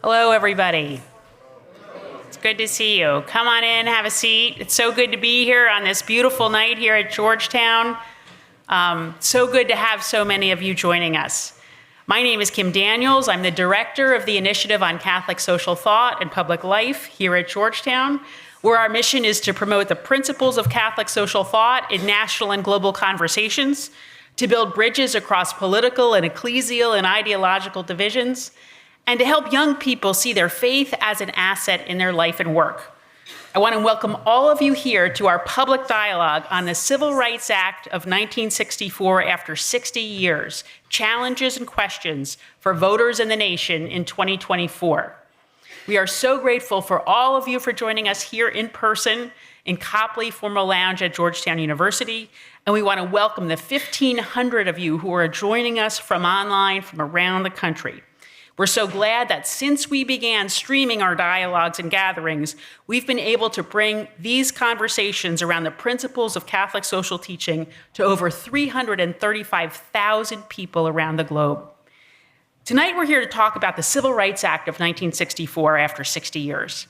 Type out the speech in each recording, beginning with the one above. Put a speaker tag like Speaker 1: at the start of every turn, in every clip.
Speaker 1: Hello, everybody. It's good to see you. Come on in, have a seat. It's so good to be here on this beautiful night here at Georgetown. So good to have so many of you joining us. My name is Kim Daniels. I'm the director of the Initiative on Catholic Social Thought and Public Life here at Georgetown, where our mission is to promote the principles of Catholic social thought in national and global conversations, to build bridges across political and ecclesial and ideological divisions, and to help young people see their faith as an asset in their life and work. I want to welcome all of you here to our public dialogue on the Civil Rights Act of 1964 after 60 years, challenges and questions for voters and the nation in 2024. We are so grateful for all of you for joining us here in person in Copley Formal Lounge at Georgetown University, and we want to welcome the 1,500 of you who are joining us from online from around the country. We're so glad that since we began streaming our dialogues and gatherings, we've been able to bring these conversations around the principles of Catholic social teaching to over 335,000 people around the globe. Tonight, we're here to talk about the Civil Rights Act of 1964 after 60 years.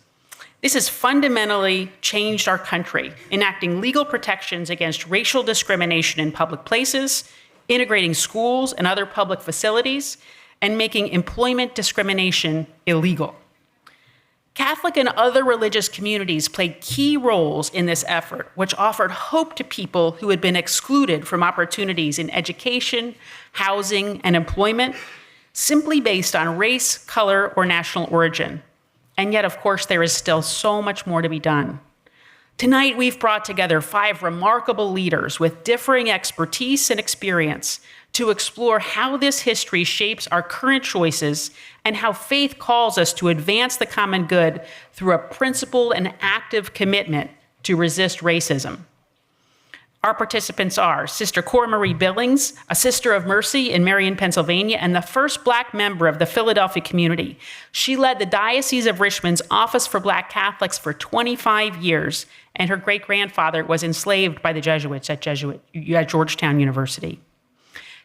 Speaker 1: This has fundamentally changed our country, enacting legal protections against racial discrimination in public places, integrating schools and other public facilities, and making employment discrimination illegal. Catholic and other religious communities played key roles in this effort, which offered hope to people who had been excluded from opportunities in education, housing, and employment, simply based on race, color, or national origin. And yet, of course, there is still so much more to be done. Tonight, we've brought together 5 remarkable leaders with differing expertise and experience to explore how this history shapes our current choices and how faith calls us to advance the common good through a principled and active commitment to resist racism. Our participants are Sister Cora Marie Billings, a Sister of Mercy in Marion, Pennsylvania, and the first Black member of the Philadelphia community. She led the Diocese of Richmond's Office for Black Catholics for 25 years, and her great-grandfather was enslaved by the Jesuits at Georgetown University.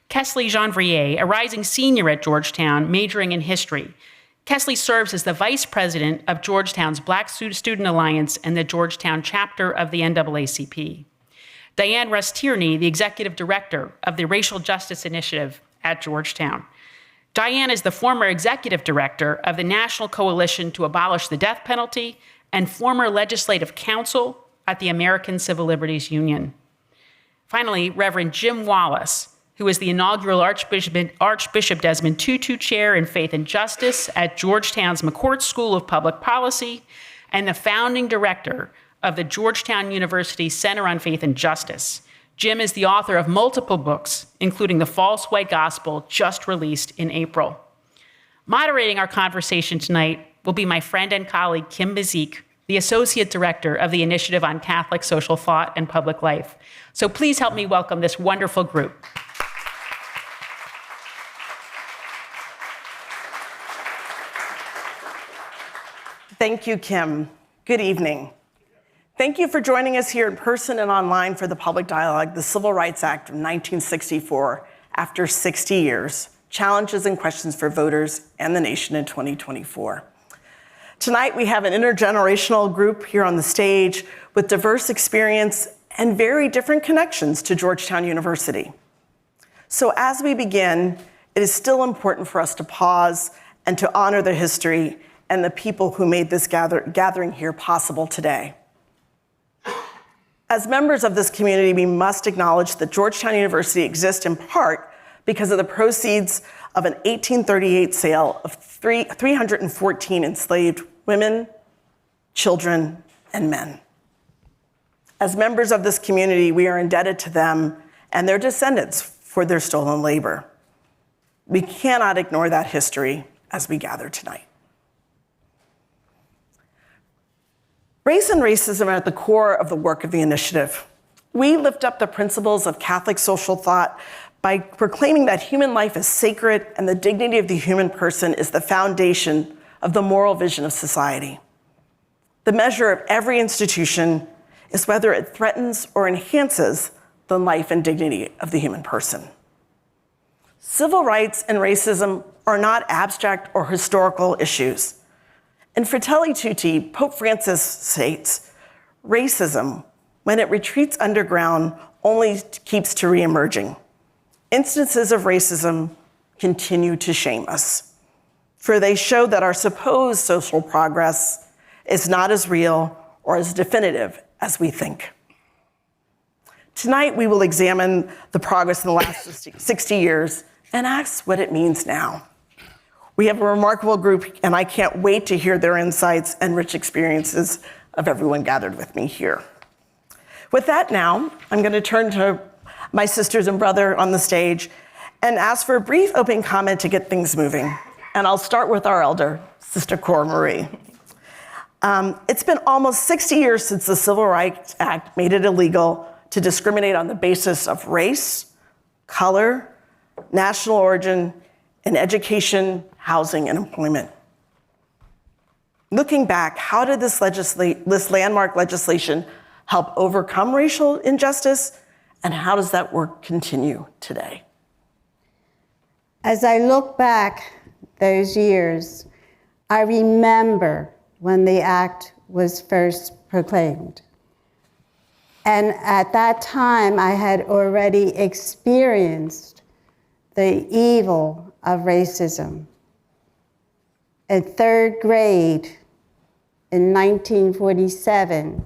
Speaker 1: Kesley Janvier, a rising senior at Georgetown, majoring in history. Kesley serves as the vice president of Georgetown's Black Student Alliance and the Georgetown chapter of the NAACP. Diane Russ Tierney, the executive director of the Racial Justice Initiative at Georgetown. Diane is the former executive director of the National Coalition to Abolish the Death Penalty and former legislative counsel at the American Civil Liberties Union. Finally, Reverend Jim Wallace, who is the inaugural Archbishop Desmond Tutu Chair in Faith and Justice at Georgetown's McCourt School of Public Policy and the founding director of the Georgetown University Center on Faith and Justice. Jim is the author of multiple books, including The False White Gospel, just released in April. Moderating our conversation tonight will be my friend and colleague, Kim Bazik, the Associate Director of the Initiative on Catholic Social Thought and Public Life. So please help me welcome this wonderful group.
Speaker 2: Thank you, Kim. Good evening. Thank you for joining us here in person and online for the public dialogue, the Civil Rights Act of 1964, after 60 years, challenges and questions for voters and the nation in 2024. Tonight, we have an intergenerational group here on the stage with diverse experience and very different connections to Georgetown University. So as we begin, it is still important for us to pause and to honor the history and the people who made this gathering here possible today. As members of this community, we must acknowledge that Georgetown University exists in part because of the proceeds of an 1838 sale of 314 enslaved women, children, and men. As members of this community, we are indebted to them and their descendants for their stolen labor. We cannot ignore that history as we gather tonight. Race and racism are at the core of the work of the initiative. We lift up the principles of Catholic social thought by proclaiming that human life is sacred and the dignity of the human person is the foundation of the moral vision of society. The measure of every institution is whether it threatens or enhances the life and dignity of the human person. Civil rights and racism are not abstract or historical issues. In Fratelli Tutti, Pope Francis states, racism, when it retreats underground, only keeps to reemerging. Instances of racism continue to shame us, for they show that our supposed social progress is not as real or as definitive as we think. Tonight, we will examine the progress in the last 60 years and ask what it means now. We have a remarkable group, and I can't wait to hear their insights and rich experiences of everyone gathered with me here. With that now, I'm going to turn to my sisters and brother on the stage and ask for a brief opening comment to get things moving. And I'll start with our elder, Sister Cora Marie. It's been almost 60 years since the Civil Rights Act made it illegal to discriminate on the basis of race, color, national origin, in education, housing, and employment. Looking back, how did this landmark legislation help overcome racial injustice, and how does that work continue today?
Speaker 3: As I look back those years, I remember when the act was first proclaimed. And at that time, I had already experienced the evil of racism. In third grade in 1947,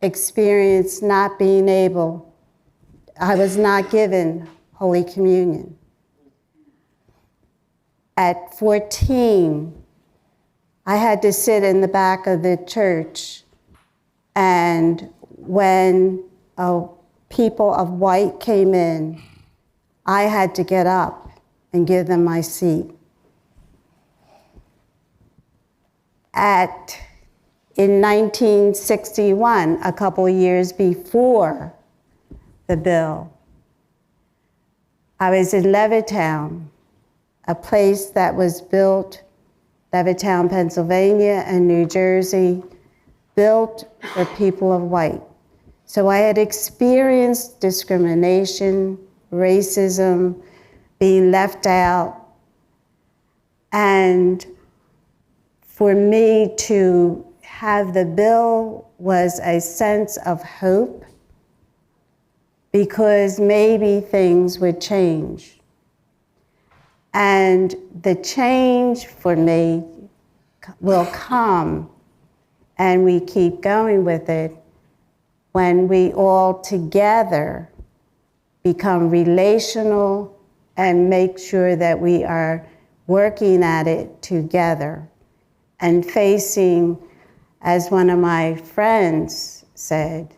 Speaker 3: experienced not being able, I was not given Holy Communion. At 14, I had to sit in the back of the church, and when people of white came in, I had to get up and give them my seat. In 1961, a couple years before the bill, I was in Levittown, a place that was built, Levittown, Pennsylvania, and New Jersey, built for people of white. So I had experienced discrimination, racism, being left out, and for me to have the bill was a sense of hope, because maybe things would change. And the change for me will come, and we keep going with it, when we all together become relational and make sure that we are working at it together and facing, as one of my friends said,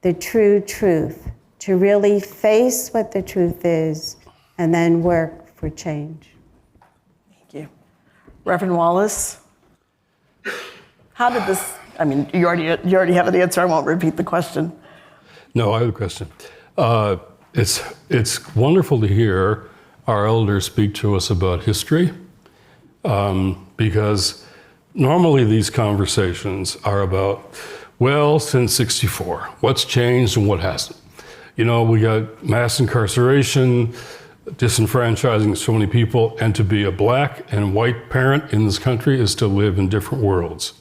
Speaker 3: the true truth, to really face what the truth is and then work for change.
Speaker 2: Thank you. Reverend Wallace, how did this, I mean, you already have an answer, I won't repeat the question.
Speaker 4: No, I have a question. It's wonderful to hear our elders speak to us about history, because normally these conversations are about, well, since '64, what's changed and what hasn't. You know, we got mass incarceration, disenfranchising so many people, and to be a black and white parent in this country is to live in different worlds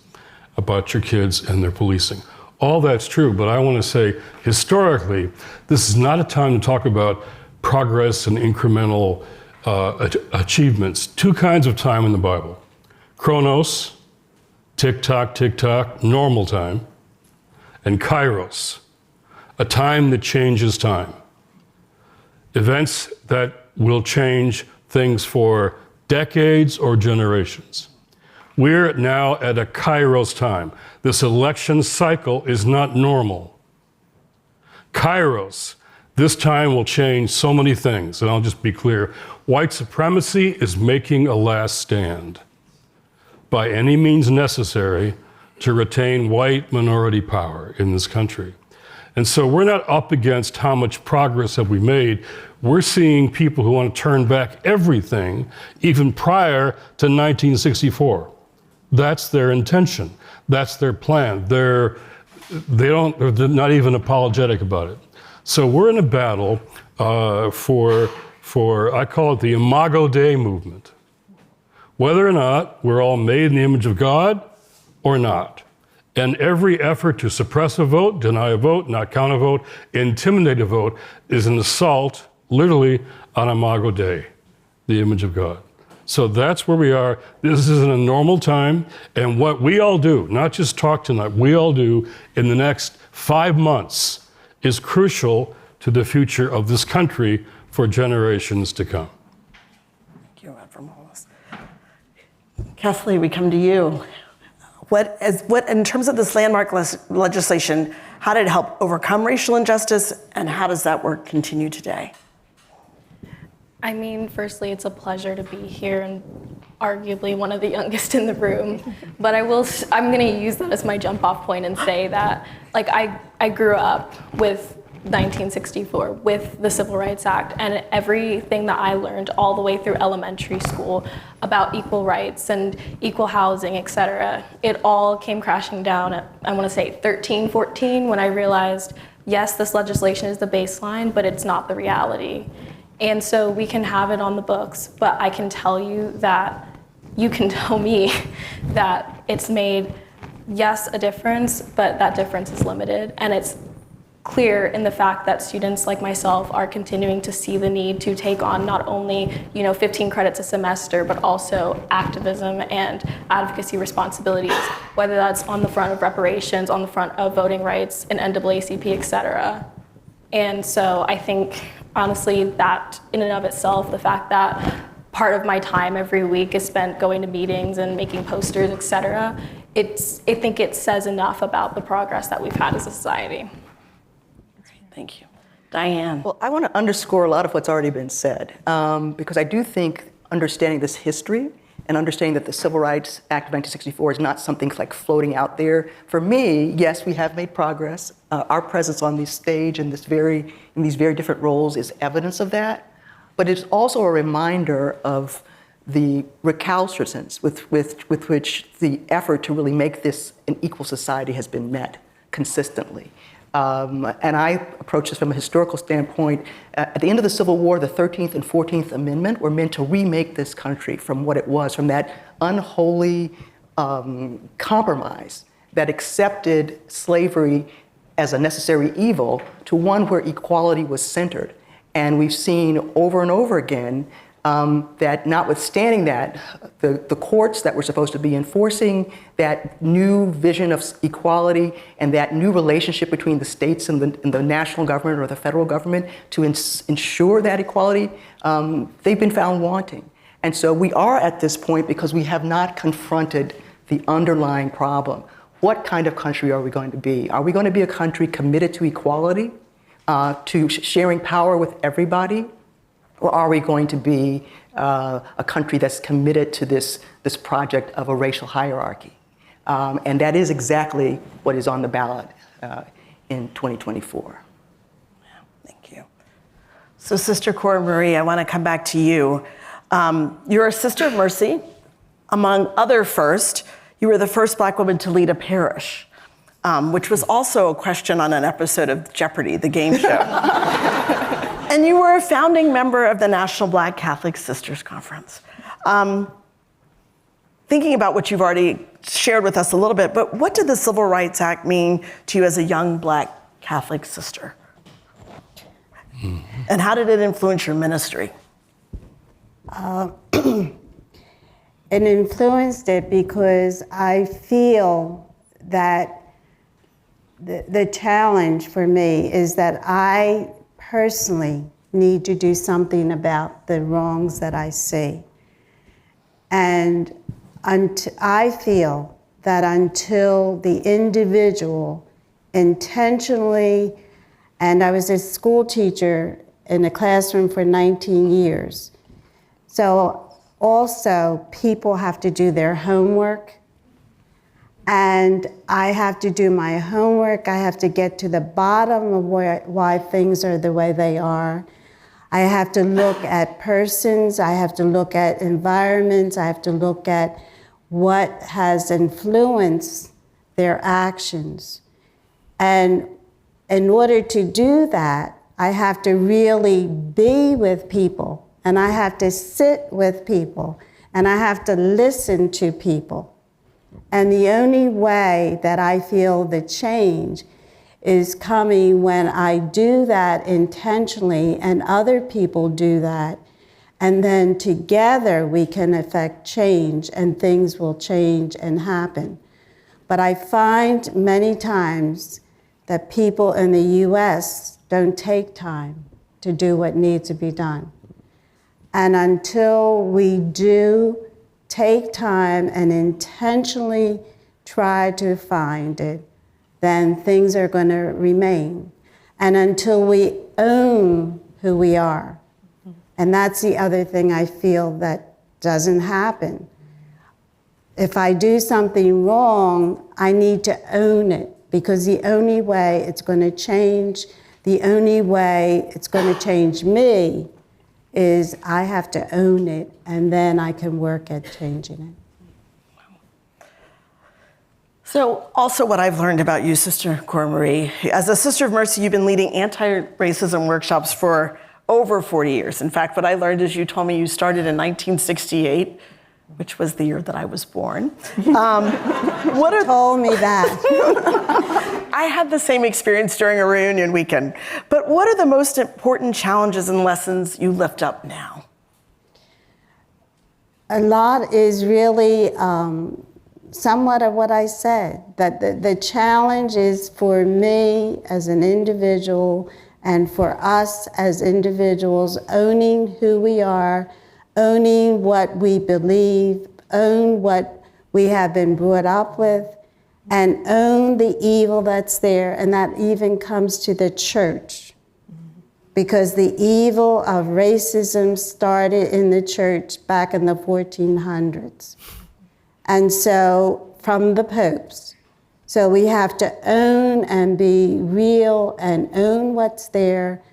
Speaker 4: about your kids and their policing. All that's true, but I want to say, historically, this is not a time to talk about progress and incremental achievements. Two kinds of time in the Bible. Chronos, tick-tock, tick-tock, normal time, and kairos, a time that changes time. Events that will change things for decades or generations. We're now at a kairos time. This election cycle is not normal. Kairos, this time will change so many things, and I'll just be clear. White supremacy is making a last stand by any means necessary to retain white minority power in this country. And so we're not up against how much progress have we made. We're seeing people who want to turn back everything, even prior to 1964. That's their intention. That's their plan. They're not even apologetic about it. So we're in a battle for I call it the Imago Dei movement. Whether or not we're all made in the image of God, or not. And every effort to suppress a vote, deny a vote, not count a vote, intimidate a vote is an assault, literally, on Imago Dei, the image of God. So that's where we are. This isn't a normal time. And what we all do, not just talk tonight, we all do in the next 5 months is crucial to the future of this country for generations to come.
Speaker 2: Thank you, Reverend Wallace. Kathleen, we come to you. What, in terms of this landmark legislation, how did it help overcome racial injustice, and how does that work continue today?
Speaker 5: I mean, firstly, it's a pleasure to be here and arguably one of the youngest in the room. But I'm going to use that as my jump off point and say that, like, I grew up with 1964, with the Civil Rights Act, and everything that I learned all the way through elementary school about equal rights and equal housing, et cetera, it all came crashing down at, I want to say, 13, 14, when I realized, yes, this legislation is the baseline, but it's not the reality. And so we can have it on the books, but I can tell you that you can tell me that it's made, yes, a difference, but that difference is limited. And it's clear in the fact that students like myself are continuing to see the need to take on not only 15 credits a semester, but also activism and advocacy responsibilities, whether that's on the front of reparations, on the front of voting rights, and NAACP, et cetera. And so I think, honestly, that in and of itself, the fact that part of my time every week is spent going to meetings and making posters, et cetera, I think it says enough about the progress that we've had as a society.
Speaker 2: Thank you. Diane.
Speaker 6: Well, I want to underscore a lot of what's already been said, because I do think understanding this history and understanding that the Civil Rights Act of 1964 is not something like floating out there. For me, yes, we have made progress. Our presence on this stage in these very different roles is evidence of that. But it's also a reminder of the recalcitrance with which the effort to really make this an equal society has been met consistently. And I approach this from a historical standpoint. At the end of the Civil War, the 13th and 14th Amendment were meant to remake this country from what it was, from that unholy compromise that accepted slavery as a necessary evil to one where equality was centered. And we've seen over and over again that notwithstanding that, the courts that were supposed to be enforcing that new vision of equality and that new relationship between the states and the national government or the federal government to ensure that equality, they've been found wanting. And so we are at this point because we have not confronted the underlying problem. What kind of country are we going to be? Are we going to be a country committed to equality, to sharing power with everybody? Or are we going to be a country that's committed to this project of a racial hierarchy? And that is exactly what is on the ballot in 2024.
Speaker 2: Thank you. So Sister Cora Marie, I want to come back to you. You're a Sister of Mercy. Among other first, you were the first Black woman to lead a parish, which was also a question on an episode of Jeopardy, the game show. And you were a founding member of the National Black Catholic Sisters Conference. Thinking about what you've already shared with us a little bit, but what did the Civil Rights Act mean to you as a young Black Catholic sister? Mm-hmm. And how did it influence your ministry?
Speaker 3: It influenced it because I feel that the challenge for me is that I personally need to do something about the wrongs that I see. And I feel that until the individual intentionally, and I was a school teacher in a classroom for 19 years, so also people have to do their homework, and I have to do my homework. I have to get to the bottom of why things are the way they are. I have to look at persons. I have to look at environments. I have to look at what has influenced their actions. And in order to do that, I have to really be with people, and I have to sit with people, and I have to listen to people. And the only way that I feel the change is coming when I do that intentionally and other people do that. And then together we can affect change and things will change and happen. But I find many times that people in the US don't take time to do what needs to be done. And until we do take time and intentionally try to find it, then things are going to remain. And until we own who we are, and that's the other thing I feel that doesn't happen. If I do something wrong, I need to own it, because the only way it's going to change, the only way it's going to change me is I have to own it, and then I can work at changing it.
Speaker 2: So also what I've learned about you, Sister Cora Marie, as a Sister of Mercy, you've been leading anti-racism workshops for over 40 years. In fact, what I learned is you told me you started in 1968, which was the year that I was born. What are
Speaker 3: Told me that.
Speaker 2: I had the same experience during a reunion weekend. But what are the most important challenges and lessons you lift up now?
Speaker 3: A lot is really somewhat of what I said, that the challenge is for me as an individual and for us as individuals owning who we are, owning what we believe, own what we have been brought up with, and own the evil that's there, and that even comes to the church. Because the evil of racism started in the church back in the 1400s. And so, from the popes. So we have to own and be real and own what's there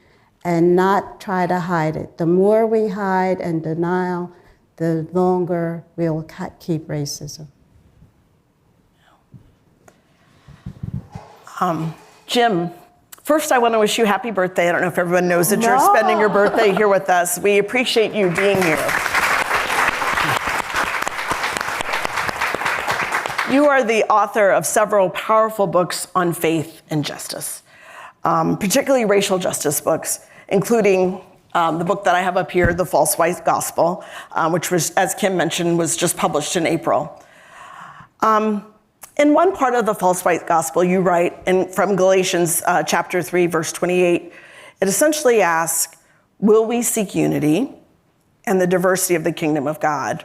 Speaker 3: and not try to hide it. The more we hide and denial, the longer we'll keep racism.
Speaker 2: Jim, first I want to wish you happy birthday. I don't know if everyone knows that you're spending your birthday here with us. We appreciate you being here. You are the author of several powerful books on faith and justice, particularly racial justice books, including the book that I have up here, The False White Gospel, which was, as Kim mentioned, was just published in April. In one part of The False White Gospel, you write from Galatians chapter 3, verse 28, it essentially asks, will we seek unity and the diversity of the kingdom of God,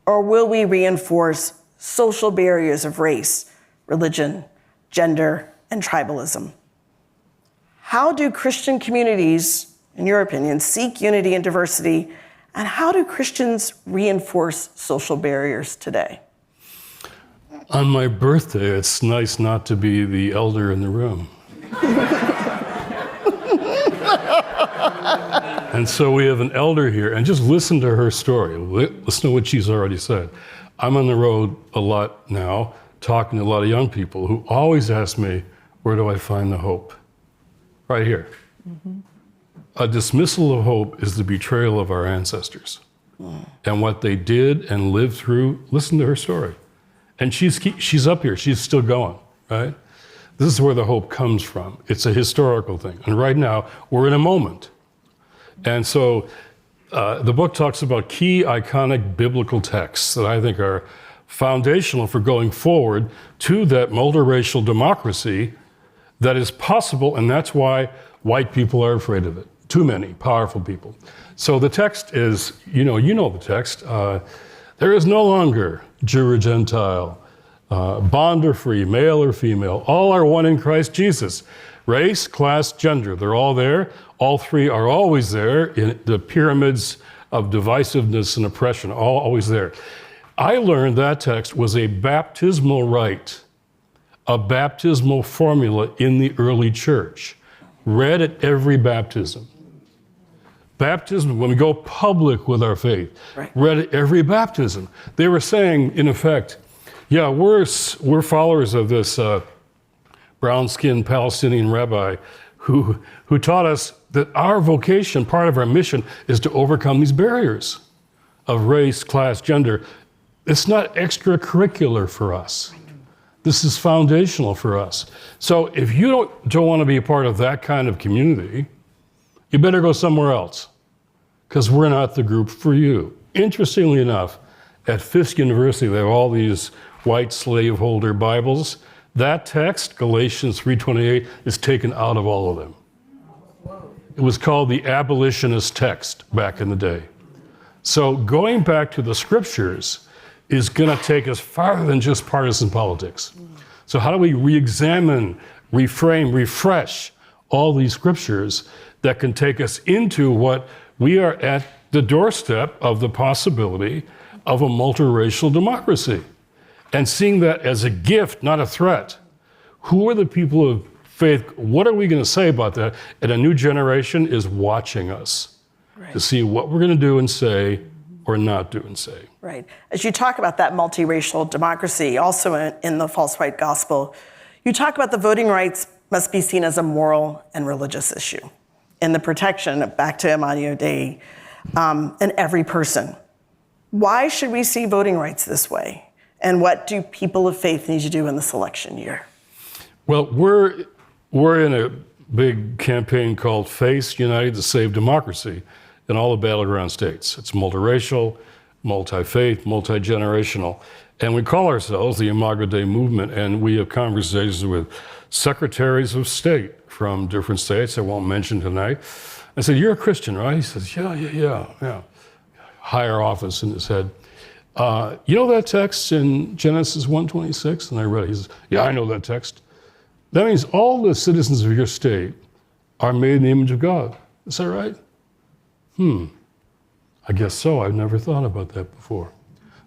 Speaker 2: or will we reinforce social barriers of race, religion, gender, and tribalism? How do Christian communities, in your opinion, seek unity and diversity, and how do Christians reinforce social barriers today?
Speaker 4: On my birthday, it's nice not to be the elder in the room. And so we have an elder here, and just listen to her story. Listen to what she's already said. I'm on the road a lot now, talking to a lot of young people who always ask me, where do I find the hope? Right here. Mm-hmm. A dismissal of hope is the betrayal of our ancestors. And what they did and lived through, listen to her story. And she's up here, she's still going, right? This is where the hope comes from. It's a historical thing. And right now, we're in a moment. And so the book talks about key iconic biblical texts that I think are foundational for going forward to that multiracial democracy that is possible, and that's why white people are afraid of it. Too many powerful people. So the text is, you know the text. There is no longer Jew or Gentile, bond or free, male or female. All are one in Christ Jesus. Race, class, gender, they're all there. All three are always there in the pyramids of divisiveness and oppression, always there. I learned that text was a baptismal rite, a baptismal formula in the early church, read at every baptism. Baptism, when we go public with our faith, right, read at every baptism. They were saying, in effect, yeah, we're followers of this brown-skinned Palestinian rabbi who taught us that our vocation, part of our mission, is to overcome these barriers of race, class, gender. It's not extracurricular for us. This is foundational for us. So if you don't want to be a part of that kind of community, you better go somewhere else, because we're not the group for you. Interestingly enough, at Fisk University, they have all these white slaveholder Bibles. That text, Galatians 3:28, is taken out of all of them. It was called the abolitionist text back in the day. So going back to the scriptures is going to take us farther than just partisan politics. So how do we re-examine, reframe, refresh all these scriptures that can take us into what we are at the doorstep of the possibility of a multiracial democracy, and seeing that as a gift, not a threat? Who are the people of faith? What are we going to say about that? And a new generation is watching us to see what we're going to do and say or not do and say.
Speaker 2: Right. As you talk about that multiracial democracy, also in the false white gospel, you talk about the voting rights must be seen as a moral and religious issue, and the protection, back to Emmanuel Dei, in every person. Why should we see voting rights this way? And what do people of faith need to do in this election year?
Speaker 4: Well, we're in a big campaign called Face United to Save Democracy in all the battleground states. It's multiracial, multi-faith, multi-generational. And we call ourselves the Imago Dei movement, and we have conversations with secretaries of state from different states I won't mention tonight. I said, "You're a Christian, right?" He says, yeah. Higher office in his head. You know that text in Genesis 1:26? And I read it. He says, "Yeah, I know that text." That means all the citizens of your state are made in the image of God. Is that right? I guess so. I've never thought about that before.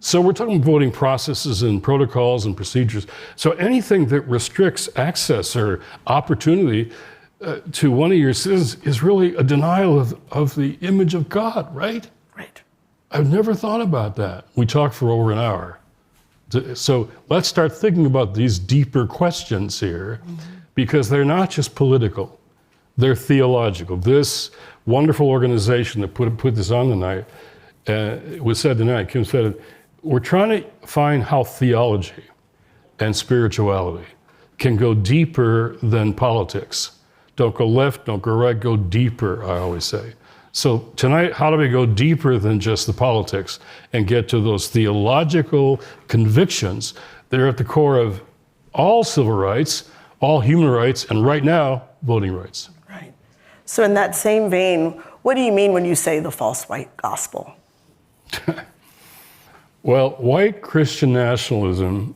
Speaker 4: So we're talking voting processes and protocols and procedures. So anything that restricts access or opportunity to one of your citizens is really a denial of the image of God, right?
Speaker 2: Right.
Speaker 4: I've never thought about that. We talked for over an hour. So let's start thinking about these deeper questions here, because they're not just political, they're theological. This wonderful organization that put this on tonight, it was said tonight, Kim said it, we're trying to find how theology and spirituality can go deeper than politics. Don't go left, don't go right, go deeper, I always say. So tonight, how do we go deeper than just the politics and get to those theological convictions that are at the core of all civil rights, all human rights, and right now, voting rights?
Speaker 2: Right. So in that same vein, what do you mean when you say the false white gospel?
Speaker 4: Well, white Christian nationalism,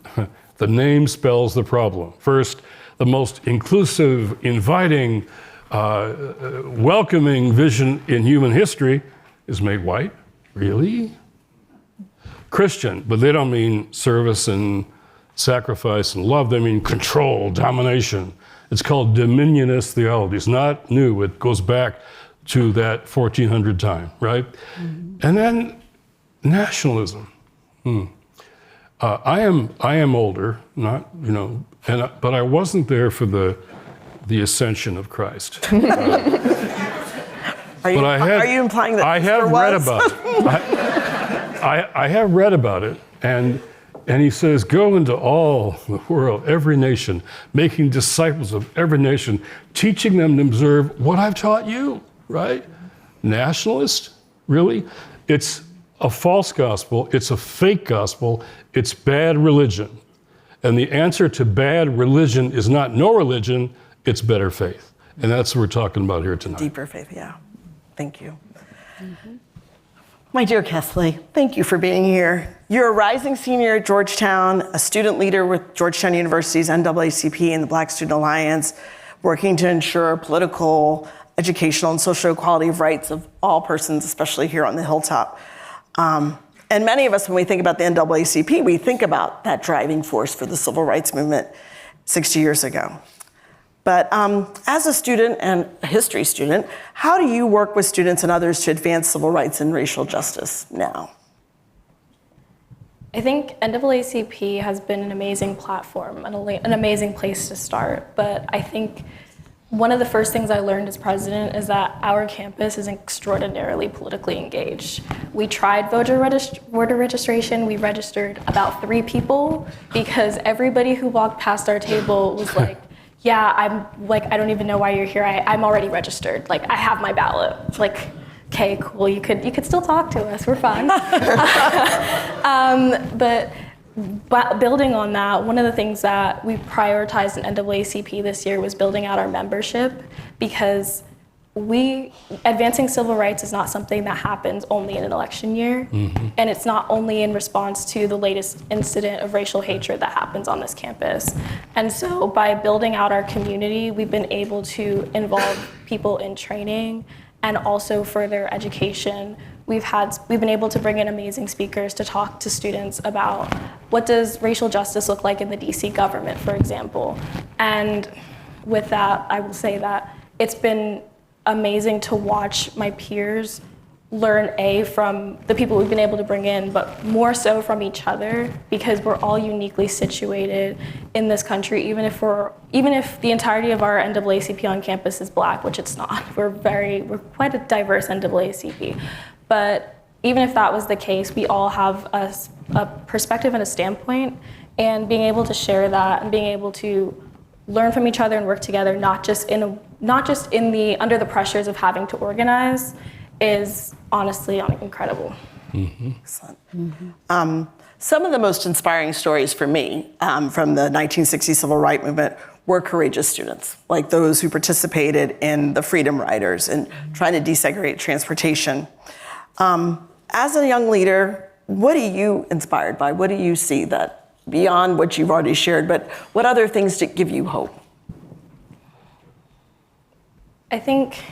Speaker 4: the name spells the problem. First, the most inclusive, inviting, welcoming vision in human history is made white. Really? Christian, but they don't mean service and sacrifice and love. They mean control, domination. It's called dominionist theology. It's not new. It goes back to that 1400 time, right? And then nationalism. I am older, not, but I wasn't there for the ascension of Christ.
Speaker 2: Are you implying that
Speaker 4: I have read about it. I have read about it, and he says, "Go into all the world, every nation, making disciples of every nation, teaching them to observe what I've taught you." Right? Nationalist, really? It's a false gospel. It's a fake gospel. It's bad religion. And the answer to bad religion is not no religion, it's better faith. And that's what we're talking about here tonight.
Speaker 2: Deeper faith, yeah. Thank you. My dear Kesley, thank you for being here. You're a rising senior at Georgetown, a student leader with Georgetown University's NAACP and the Black Student Alliance, working to ensure political, educational, and social equality of rights of all persons, especially here on the Hilltop. And many of us, when we think about the NAACP, we think about that driving force for the civil rights movement 60 years ago. But as a student and a history student, how do you work with students and others to advance civil rights and racial justice now?
Speaker 5: I think NAACP has been an amazing platform and an amazing place to start, but I think One of the first things I learned as president is that our campus is extraordinarily politically engaged. We tried voter registration. We registered about 3 people because everybody who walked past our table was like, yeah, I don't even know why you're here. I'm already registered. Like, I have my ballot. It's like, okay, cool. You could still talk to us. We're fine. But building on that, one of the things that we prioritized in NAACP this year was building out our membership, because advancing civil rights is not something that happens only in an election year, and it's not only in response to the latest incident of racial hatred that happens on this campus. And so by building out our community, we've been able to involve people in training and also further education. We've been able to bring in amazing speakers to talk to students about what does racial justice look like in the DC government, for example. And with that, I will say that it's been amazing to watch my peers learn from the people we've been able to bring in, but more so from each other, because we're all uniquely situated in this country, even if the entirety of our NAACP on campus is Black, which it's not. We're quite a diverse NAACP. But even if that was the case, we all have a perspective and a standpoint, and being able to share that and being able to learn from each other and work together, not just under the pressures of having to organize, is honestly incredible.
Speaker 2: Excellent. Some of the most inspiring stories for me from the 1960 Civil Rights Movement were courageous students, like those who participated in the Freedom Riders and trying to desegregate transportation. As a young leader, what are you inspired by? What do you see that, beyond what you've already shared, but what other things give you hope?
Speaker 5: I think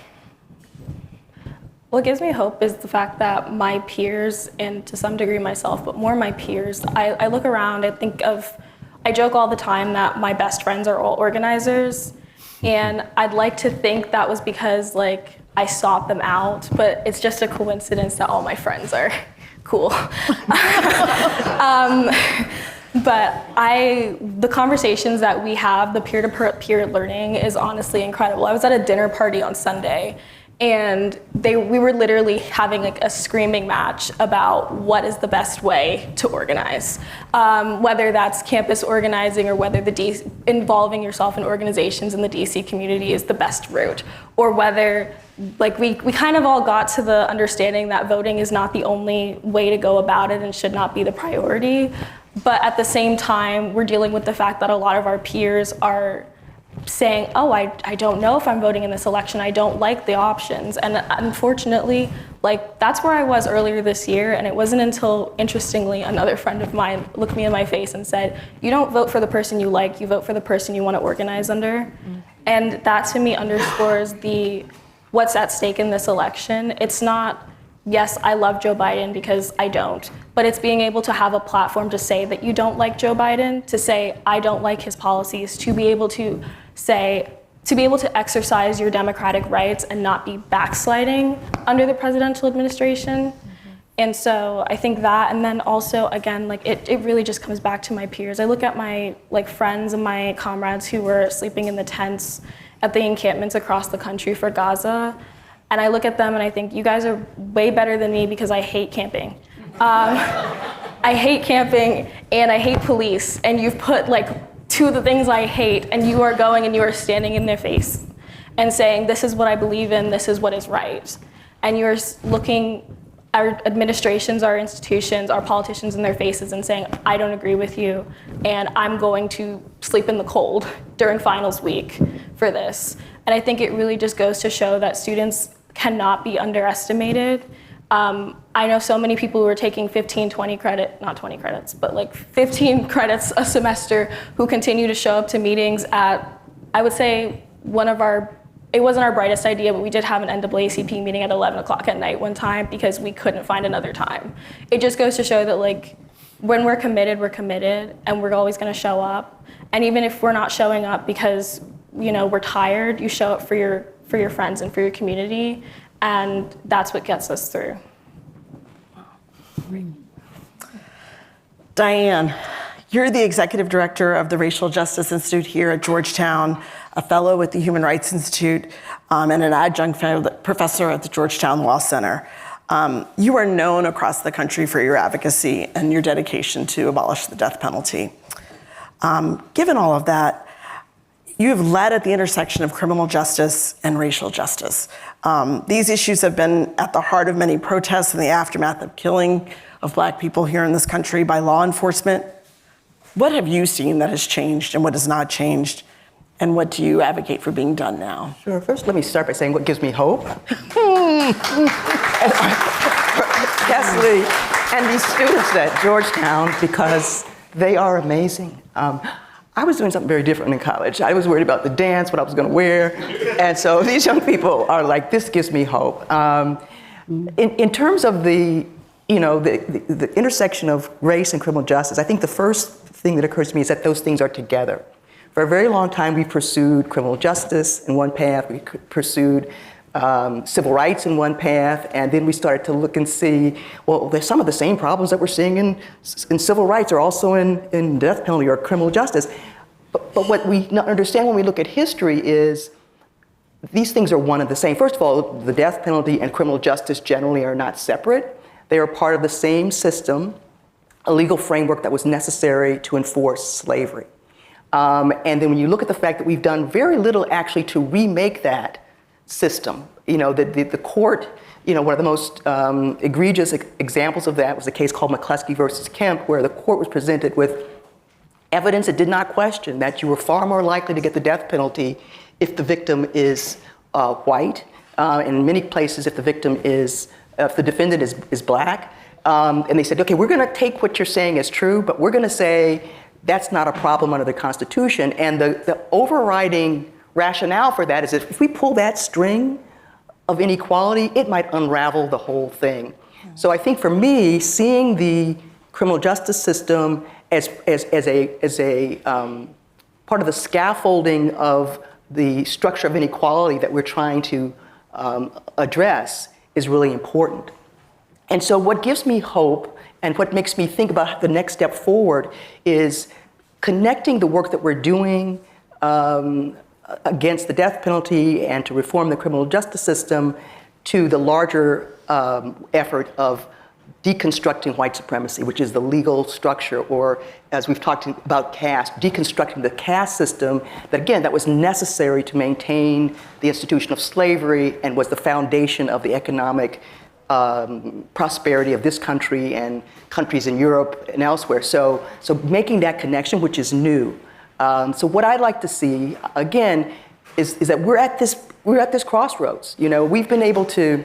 Speaker 5: what gives me hope is the fact that my peers, and to some degree myself, but more my peers, I look around, I joke all the time that my best friends are all organizers, and I'd like to think that was because I sought them out, but it's just a coincidence that all my friends are cool. But the conversations that we have, the peer-to-peer learning is honestly incredible. I was at a dinner party on Sunday, and we were literally having a screaming match about what is the best way to organize, whether that's campus organizing or whether involving yourself in organizations in the DC community is the best route, or whether we kind of all got to the understanding that voting is not the only way to go about it and should not be the priority. But at the same time, we're dealing with the fact that a lot of our peers are saying, oh, I don't know if I'm voting in this election, I don't like the options. And unfortunately, that's where I was earlier this year, and it wasn't until, interestingly, another friend of mine looked me in my face and said, you don't vote for the person you like, you vote for the person you want to organize under. And that to me underscores what's at stake in this election. It's not, yes, I love Joe Biden, because I don't, but it's being able to have a platform to say that you don't like Joe Biden, to say I don't like his policies, to be able to exercise your democratic rights and not be backsliding under the presidential administration. And so I think that, and then also, again, it really just comes back to my peers. I look at my friends and my comrades who were sleeping in the tents at the encampments across the country for Gaza, and I look at them and I think, you guys are way better than me, because I hate camping. I hate camping and I hate police, and you've put two of the things I hate, and you are going and you are standing in their face and saying, this is what I believe in, this is what is right. And you're looking our administrations, our institutions, our politicians in their faces and saying, I don't agree with you, and I'm going to sleep in the cold during finals week for this. And I think it really just goes to show that students cannot be underestimated. I know so many people who are taking 15 credits a semester who continue to show up to meetings at, I would say, it wasn't our brightest idea, but we did have an NAACP meeting at 11 o'clock at night one time because we couldn't find another time. It just goes to show that when we're committed, and we're always gonna show up. And even if we're not showing up because we're tired, you show up for your friends and for your community, and that's what gets us through.
Speaker 2: Diane, you're the executive director of the Racial Justice Institute here at Georgetown. a fellow at the Human Rights Institute, and an adjunct professor at the Georgetown Law Center. You are known across the country for your advocacy and your dedication to abolish the death penalty. Given all of that, you have led at the intersection of criminal justice and racial justice. These issues have been at the heart of many protests in the aftermath of killing of Black people here in this country by law enforcement. What have you seen that has changed and what has not changed? And what do you advocate for being done now?
Speaker 6: Sure. First, let me start by saying what gives me hope. Cassidy and these students at Georgetown, because they are amazing. I was doing something very different in college. I was worried about the dance, what I was going to wear. And so these young people are like, this gives me hope. In terms of the intersection of race and criminal justice, I think the first thing that occurs to me is that those things are together. For a very long time, we pursued criminal justice in one path, we pursued civil rights in one path, and then we started to look and see, well, there's some of the same problems that we're seeing in civil rights are also in death penalty or criminal justice. But what we understand when we look at history is these things are one and the same. First of all, the death penalty and criminal justice generally are not separate. They are part of the same system, a legal framework that was necessary to enforce slavery. And then when you look at the fact that we've done very little actually to remake that system, the court, one of the most egregious examples of that was a case called McCleskey versus Kemp, where the court was presented with evidence that did not question that you were far more likely to get the death penalty if the victim is white. In many places, if the defendant is Black. And they said, okay, we're going to take what you're saying as true, but we're going to say that's not a problem under the Constitution. And the overriding rationale for that is that if we pull that string of inequality, it might unravel the whole thing. So I think for me, seeing the criminal justice system as a part of the scaffolding of the structure of inequality that we're trying to address is really important. And so what gives me hope and what makes me think about the next step forward is connecting the work that we're doing against the death penalty and to reform the criminal justice system to the larger effort of deconstructing white supremacy, which is the legal structure, or as we've talked about caste, deconstructing the caste system that was necessary to maintain the institution of slavery and was the foundation of the economic prosperity of this country and countries in Europe and elsewhere. So making that connection, which is new. So what I'd like to see, again, is that we're at this crossroads. We've been able to,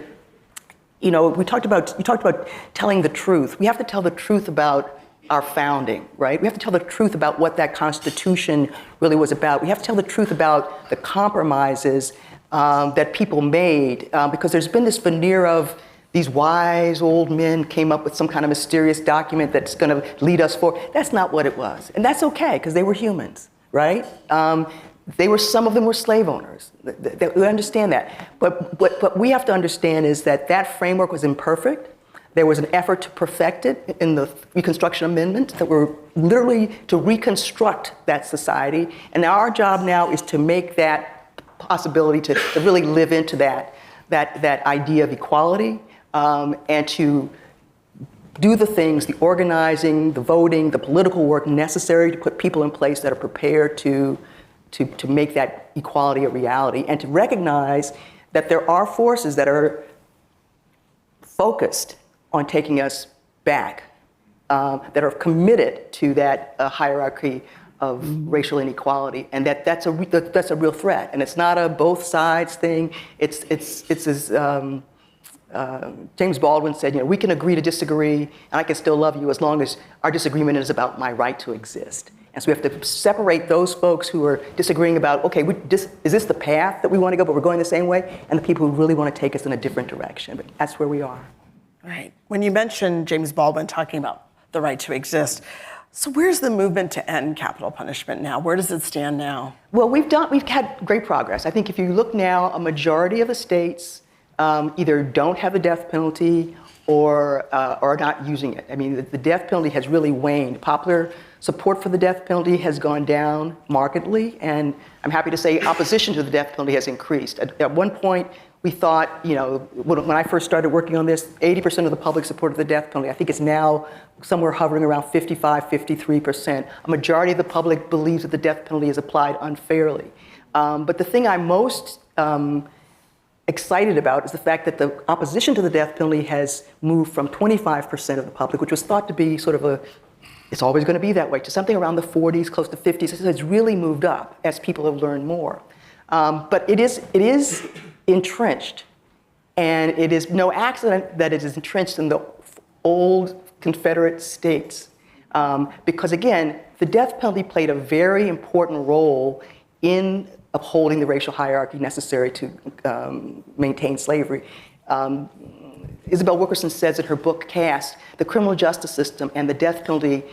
Speaker 6: you talked about telling the truth. We have to tell the truth about our founding, right? We have to tell the truth about what that Constitution really was about. We have to tell the truth about the compromises that people made, because there's been this veneer of these wise old men came up with some kind of mysterious document that's going to lead us forward. That's not what it was. And that's okay, because they were humans, right? Some of them were slave owners. We understand that. But what we have to understand is that framework was imperfect. There was an effort to perfect it in the Reconstruction Amendment that were literally to reconstruct that society. And our job now is to make that possibility to really live into that idea of equality. And to do the things, the organizing, the voting, the political work necessary to put people in place that are prepared to make that equality a reality, and to recognize that there are forces that are focused on taking us back, that are committed to that hierarchy of racial inequality, and that's a real threat. And it's not a both sides thing. It's as James Baldwin said, we can agree to disagree, and I can still love you as long as our disagreement is about my right to exist. And so we have to separate those folks who are disagreeing about, okay, is this the path that we want to go, but we're going the same way, and the people who really want to take us in a different direction. But that's where we are.
Speaker 2: Right. When you mentioned James Baldwin talking about the right to exist, so where's the movement to end capital punishment now? Where does it stand now?
Speaker 6: Well, we've had great progress. I think if you look now, a majority of the states either don't have the death penalty or are not using it. I mean, the death penalty has really waned. Popular Support for the death penalty has gone down markedly, and I'm happy to say opposition to the death penalty has increased. At one point, we thought, when I first started working on this, 80% of the public supported the death penalty. I think it's now somewhere hovering around 55, 53%. A majority of the public believes that the death penalty is applied unfairly. But the thing I'm most excited about is the fact that the opposition to the death penalty has moved from 25% of the public, which was thought to be sort of it's always going to be that way, to something around the 40s, close to 50s. So it's really moved up as people have learned more. But it is entrenched, and it is no accident that it is entrenched in the old Confederate states. Because again, the death penalty played a very important role in upholding the racial hierarchy necessary to maintain slavery. Isabel Wilkerson says in her book, Caste, the criminal justice system and the death penalty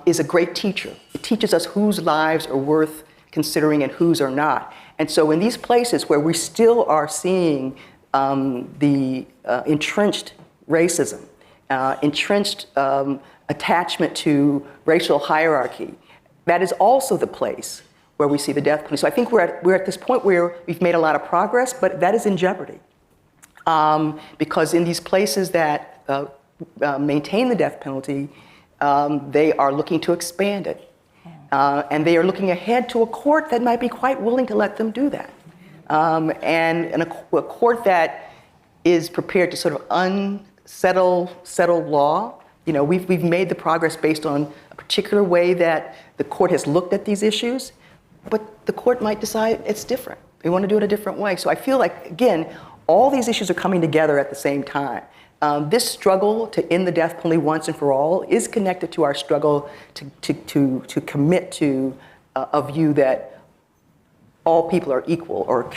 Speaker 6: is a great teacher. It teaches us whose lives are worth considering and whose are not. And so in these places where we still are seeing the entrenched racism, entrenched attachment to racial hierarchy, that is also the place where we see the death penalty. So I think we're at this point where we've made a lot of progress, but that is in jeopardy. Because in these places that maintain the death penalty, they are looking to expand it. And they are looking ahead to a court that might be quite willing to let them do that. And a court that is prepared to sort of settle law. We've made the progress based on a particular way that the court has looked at these issues, but the court might decide it's different. They want to do it a different way. So I feel like, again, all these issues are coming together at the same time. This struggle to end the death penalty once and for all is connected to our struggle to commit to a view that all people are equal, or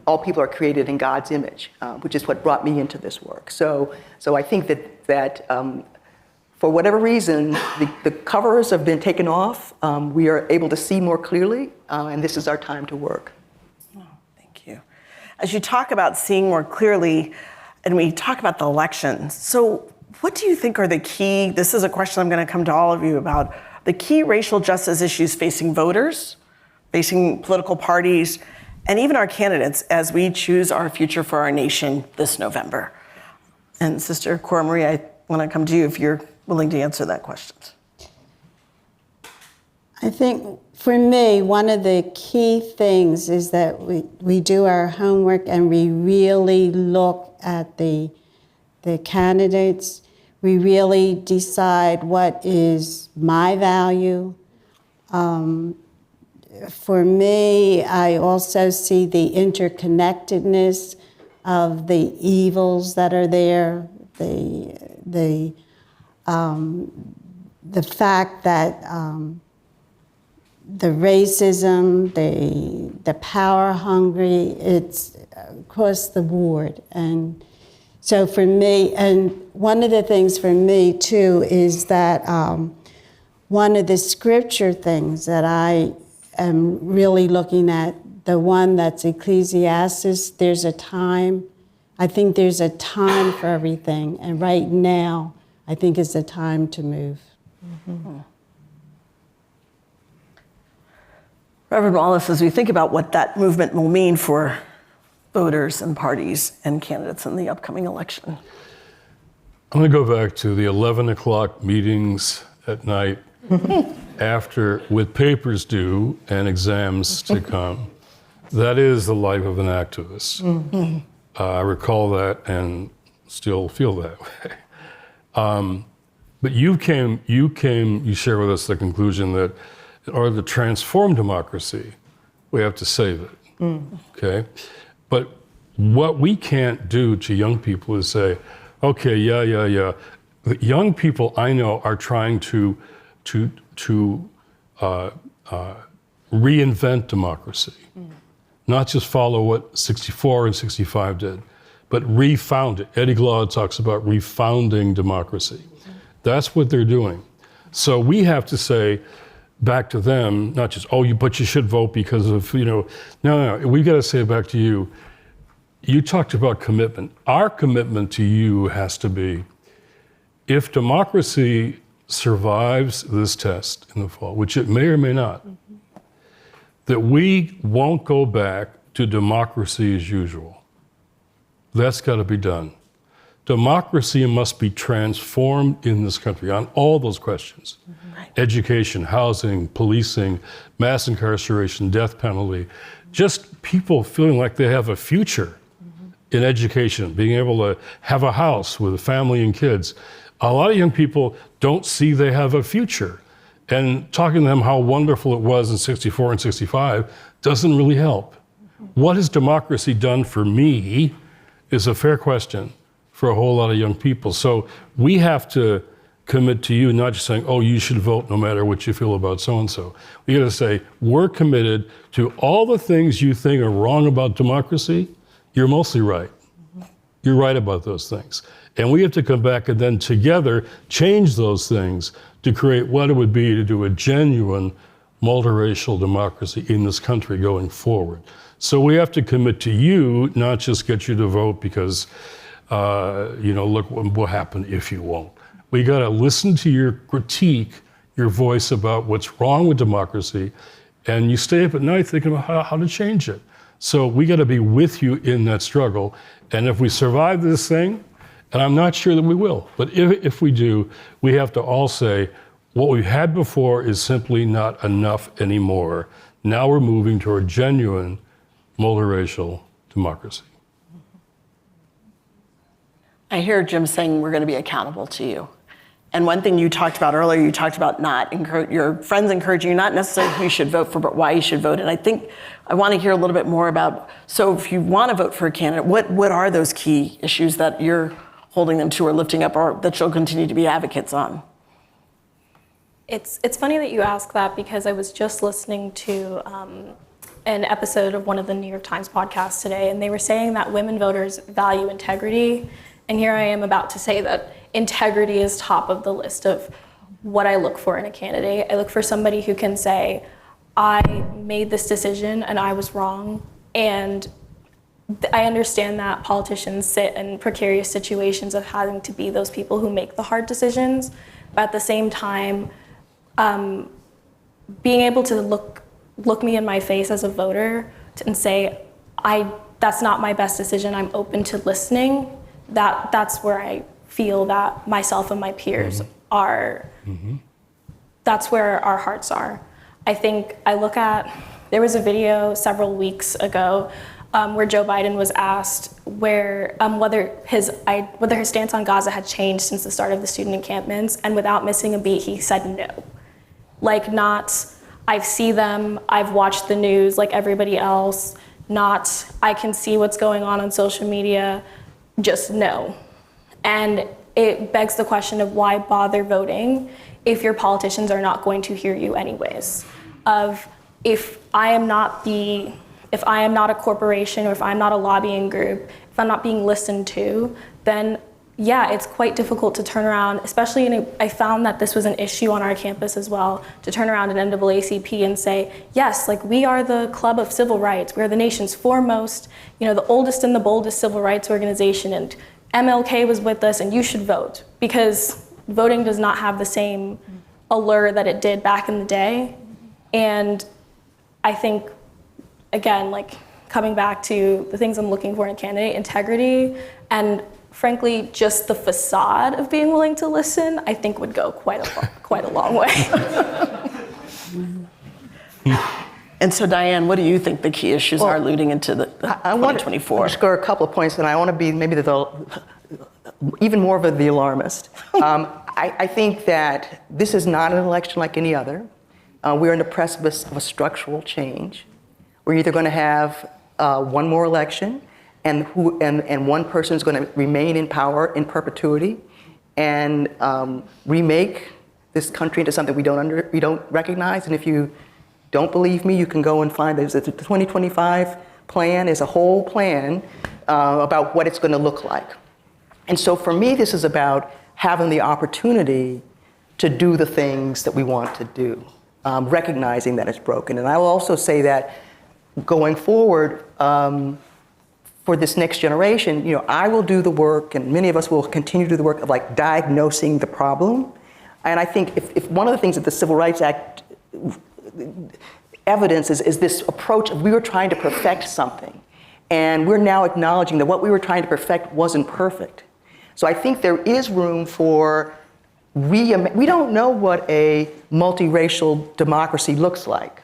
Speaker 6: all people are created in God's image, which is what brought me into this work. So I think that for whatever reason, the covers have been taken off. We are able to see more clearly, and this is our time to work.
Speaker 2: Thank you. As you talk about seeing more clearly, and we talk about the election, so what do you think are the key, this is a question I'm going to come to all of you about, the key racial justice issues facing voters, facing political parties, and even our candidates as we choose our future for our nation this November? And Sister Cora Marie, I want to come to you if you're willing to answer that question.
Speaker 3: I think for me, one of the key things is that we do our homework and we really look at the candidates. We really decide what is my value. For me, I also see the interconnectedness of the evils that are there, the fact that the racism, the power hungry, it's across the board. And so for me, and one of the things for me too is that one of the scripture things that I am really looking at, the one that's Ecclesiastes, there's a time, I think there's a time for everything. And right now, I think is the time to move.
Speaker 2: Mm-hmm. Reverend Wallace, as we think about what that movement will mean for voters and parties and candidates in the upcoming election.
Speaker 4: I'm going to go back to the 11 o'clock meetings at night with papers due and exams to come. That is the life of an activist. Mm-hmm. I recall that and still feel that way. But you share with us the conclusion that in order to transform democracy, we have to save it, okay? But what we can't do to young people is say, okay, yeah. The young people I know are trying to reinvent democracy, not just follow what 64 and 65 did, but refound it. Eddie Glaude talks about refounding democracy. That's what they're doing. So we have to say back to them, not just, but you should vote because of, no, we've got to say back to you. You talked about commitment. Our commitment to you has to be, if democracy survives this test in the fall, which it may or may not, that we won't go back to democracy as usual. That's got to be done. Democracy must be transformed in this country on all those questions. Education, housing, policing, mass incarceration, death penalty, just people feeling like they have a future in education, being able to have a house with a family and kids. A lot of young people don't see they have a future. And talking to them how wonderful it was in 64 and 65 doesn't really help. What has democracy done for me is a fair question for a whole lot of young people. So we have to commit to you, not just saying, oh, you should vote no matter what you feel about so-and-so. We got to say, we're committed to all the things you think are wrong about democracy. You're mostly right. You're right about those things. And we have to come back and then together change those things to create what it would be to do a genuine multiracial democracy in this country going forward. So we have to commit to you, not just get you to vote because, look what will happen if you won't. We got to listen to your critique, your voice about what's wrong with democracy, and you stay up at night thinking about how to change it. So we got to be with you in that struggle. And if we survive this thing, and I'm not sure that we will, but if we do, we have to all say, what we've had before is simply not enough anymore. Now we're moving toward genuine multiracial democracy.
Speaker 2: I hear Jim saying we're going to be accountable to you. And one thing you talked about earlier, you talked about your friends encouraging you, not necessarily who you should vote for, but why you should vote. And I think I want to hear a little bit more about, so if you want to vote for a candidate, what are those key issues that you're holding them to or lifting up or that you'll continue to be advocates on?
Speaker 5: It's funny that you ask that because I was just listening to an episode of one of the New York Times podcasts today, and they were saying that women voters value integrity. And here I am about to say that integrity is top of the list of what I look for in a candidate. I look for somebody who can say, I made this decision and I was wrong. And I understand that politicians sit in precarious situations of having to be those people who make the hard decisions. But at the same time, being able to look me in my face as a voter and say, that's not my best decision, I'm open to listening, that's where I feel that myself and my peers are, that's where our hearts are. I think there was a video several weeks ago where Joe Biden was asked whether his stance on Gaza had changed since the start of the student encampments, and without missing a beat, he said no. Like, not, I see them, I've watched the news like everybody else, not, I can see what's going on social media, just no. And it begs the question of why bother voting if your politicians are not going to hear you anyways. If I am not a corporation, or if I'm not a lobbying group, if I'm not being listened to, then yeah, it's quite difficult to turn around, especially I found that this was an issue on our campus as well, to turn around an NAACP and say, yes, like we are the club of civil rights, we're the nation's foremost, the oldest and the boldest civil rights organization, and MLK was with us and you should vote, because voting does not have the same allure that it did back in the day. And I think, again, like coming back to the things I'm looking for in a candidate, integrity, and frankly, just the facade of being willing to listen, I think would go quite a long way.
Speaker 2: And so, Diane, what do you think the key issues are leading into the
Speaker 6: I want
Speaker 2: 2024?
Speaker 6: to underscore a couple of points, and I want to be maybe even more of the alarmist. I think that this is not an election like any other. We're in the precipice of a structural change. We're either going to have one more election, and one person is going to remain in power in perpetuity, and remake this country into something we don't recognize. And if you don't believe me, you can go and find the 2025 plan is a whole plan about what it's going to look like. And so for me, this is about having the opportunity to do the things that we want to do, recognizing that it's broken. And I will also say that going forward, for this next generation, I will do the work, and many of us will continue to do the work of like diagnosing the problem. And I think if one of the things that the Civil Rights Act evidence is this approach of we were trying to perfect something. And we're now acknowledging that what we were trying to perfect wasn't perfect. So I think there is room for we don't know what a multiracial democracy looks like,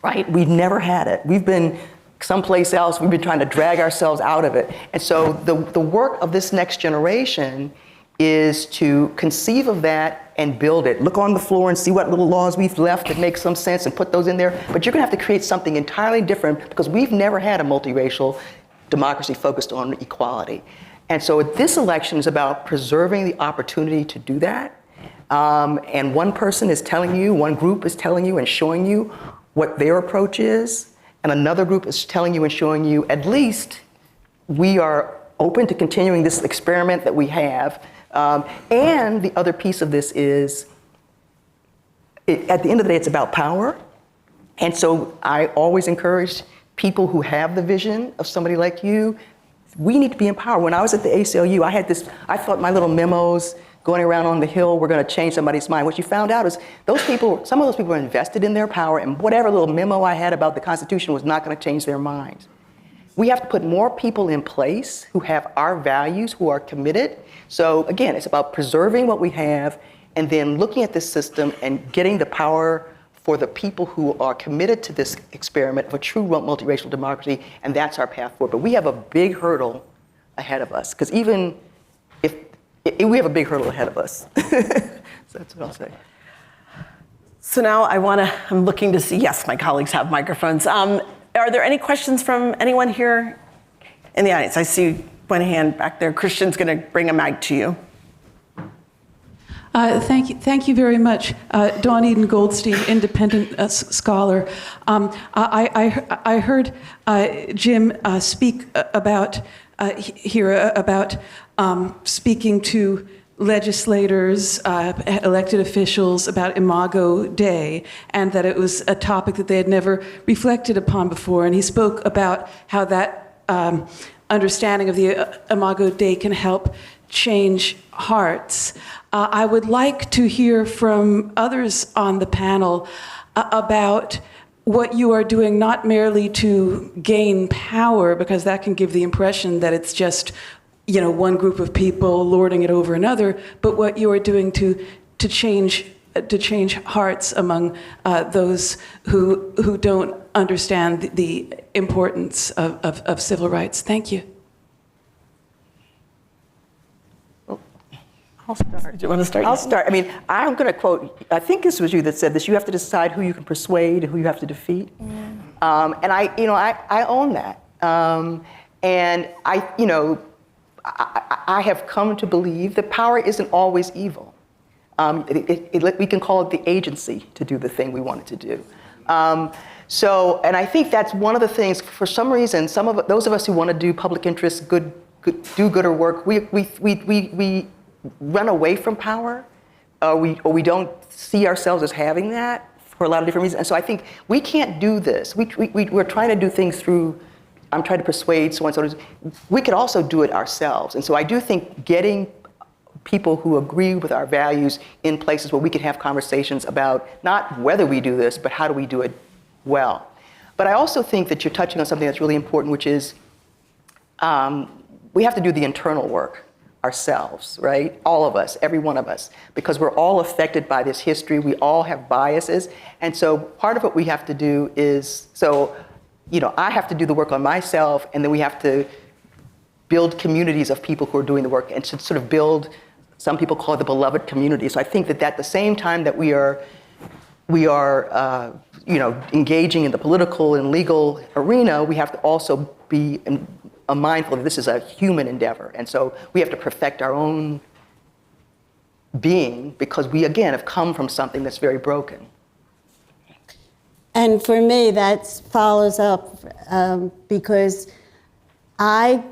Speaker 6: right? We've never had it. We've been someplace else. We've been trying to drag ourselves out of it. And so the work of this next generation is to conceive of that and build it. Look on the floor and see what little laws we've left that make some sense and put those in there. But you're gonna have to create something entirely different because we've never had a multiracial democracy focused on equality. And so this election is about preserving the opportunity to do that. And one person is telling you, one group is telling you and showing you what their approach is. And another group is telling you and showing you at least we are open to continuing this experiment that we have. And the other piece of this is, at the end of the day, it's about power. And so I always encourage people who have the vision of somebody like you, we need to be in power. When I was at the ACLU, I thought my little memos going around on the Hill were gonna change somebody's mind. What you found out is some of those people were invested in their power, and whatever little memo I had about the Constitution was not gonna change their minds. We have to put more people in place who have our values, who are committed. So again, it's about preserving what we have and then looking at this system and getting the power for the people who are committed to this experiment of a true multiracial democracy, and that's our path forward. But we have a big hurdle ahead of us, because even if we have a big hurdle ahead of us. So that's what I'll say.
Speaker 2: So now I'm looking to see, yes, my colleagues have microphones. Are there any questions from anyone here in the audience? I see one hand back there. Christian's going to bring a mic to you.
Speaker 7: Thank you very much. Dawn Eden Goldstein, independent scholar. I heard Jim speak about speaking to legislators, elected officials about Imago Dei, and that it was a topic that they had never reflected upon before. And he spoke about how that understanding of the Imago Dei can help change hearts. I would like to hear from others on the panel about what you are doing, not merely to gain power, because that can give the impression that it's just, one group of people lording it over another, but what you are doing to change hearts among those who don't understand the importance of civil rights. Thank you.
Speaker 6: I'll start.
Speaker 2: Do you want to start?
Speaker 6: I'll start. I mean, I'm going to quote, I think this was you that said this, you have to decide who you can persuade and who you have to defeat. Yeah. And I own that. And I have come to believe that power isn't always evil. We can call it the agency to do the thing we want it to do. And I think that's one of the things, for some reason, those of us who want to do public interest, do gooder work, we run away from power, or we don't see ourselves as having that for a lot of different reasons. And so I think we can't do this. We're trying to do things through, I'm trying to persuade so and so. We could also do it ourselves. And so I do think getting people who agree with our values in places where we can have conversations about not whether we do this, but how do we do it well. But I also think that you're touching on something that's really important, which is we have to do the internal work ourselves, right? All of us, every one of us, because we're all affected by this history. We all have biases. And so part of what we have to do is, I have to do the work on myself, and then we have to build communities of people who are doing the work, and to sort of build, some people call it the beloved community. So I think that at the same time that we are engaging in the political and legal arena, we have to also be mindful that this is a human endeavor. And so we have to perfect our own being, because we, again, have come from something that's very broken.
Speaker 3: And for me, that follows up because I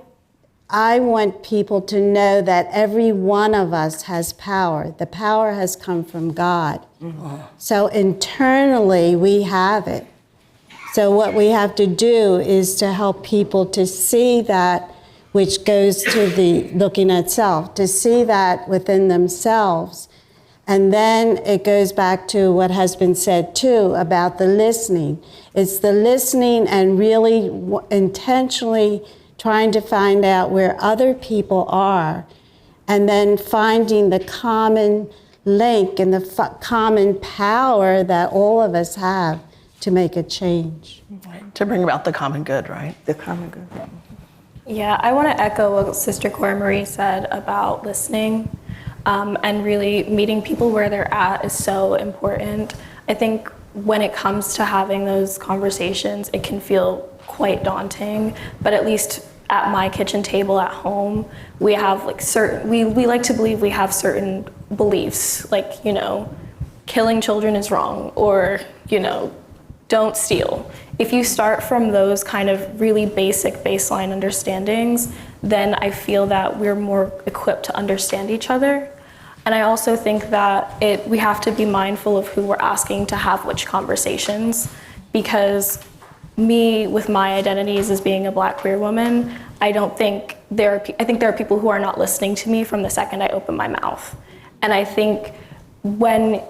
Speaker 3: want people to know that every one of us has power. The power has come from God. Mm-hmm. So internally, we have it. So what we have to do is to help people to see that, which goes to the looking at self, to see that within themselves And then it goes back to what has been said too about the listening. It's the listening and really intentionally trying to find out where other people are, and then finding the common link and the common power that all of us have to make a change.
Speaker 2: Right. To bring about the common good, right?
Speaker 6: The common good.
Speaker 5: Yeah, I want to echo what Sister Cora Marie said about listening, and really meeting people where they're at is so important. I think when it comes to having those conversations, it can feel quite daunting, but at least at my kitchen table at home, we have like we like to believe we have certain beliefs, like, you know, killing children is wrong, or, you know, don't steal. If you start from those kind of really basic baseline understandings, then I feel that we're more equipped to understand each other. And I also think that we have to be mindful of who we're asking to have which conversations, because me, with my identities as being a Black queer woman, I think there are people who are not listening to me from the second I open my mouth. And I think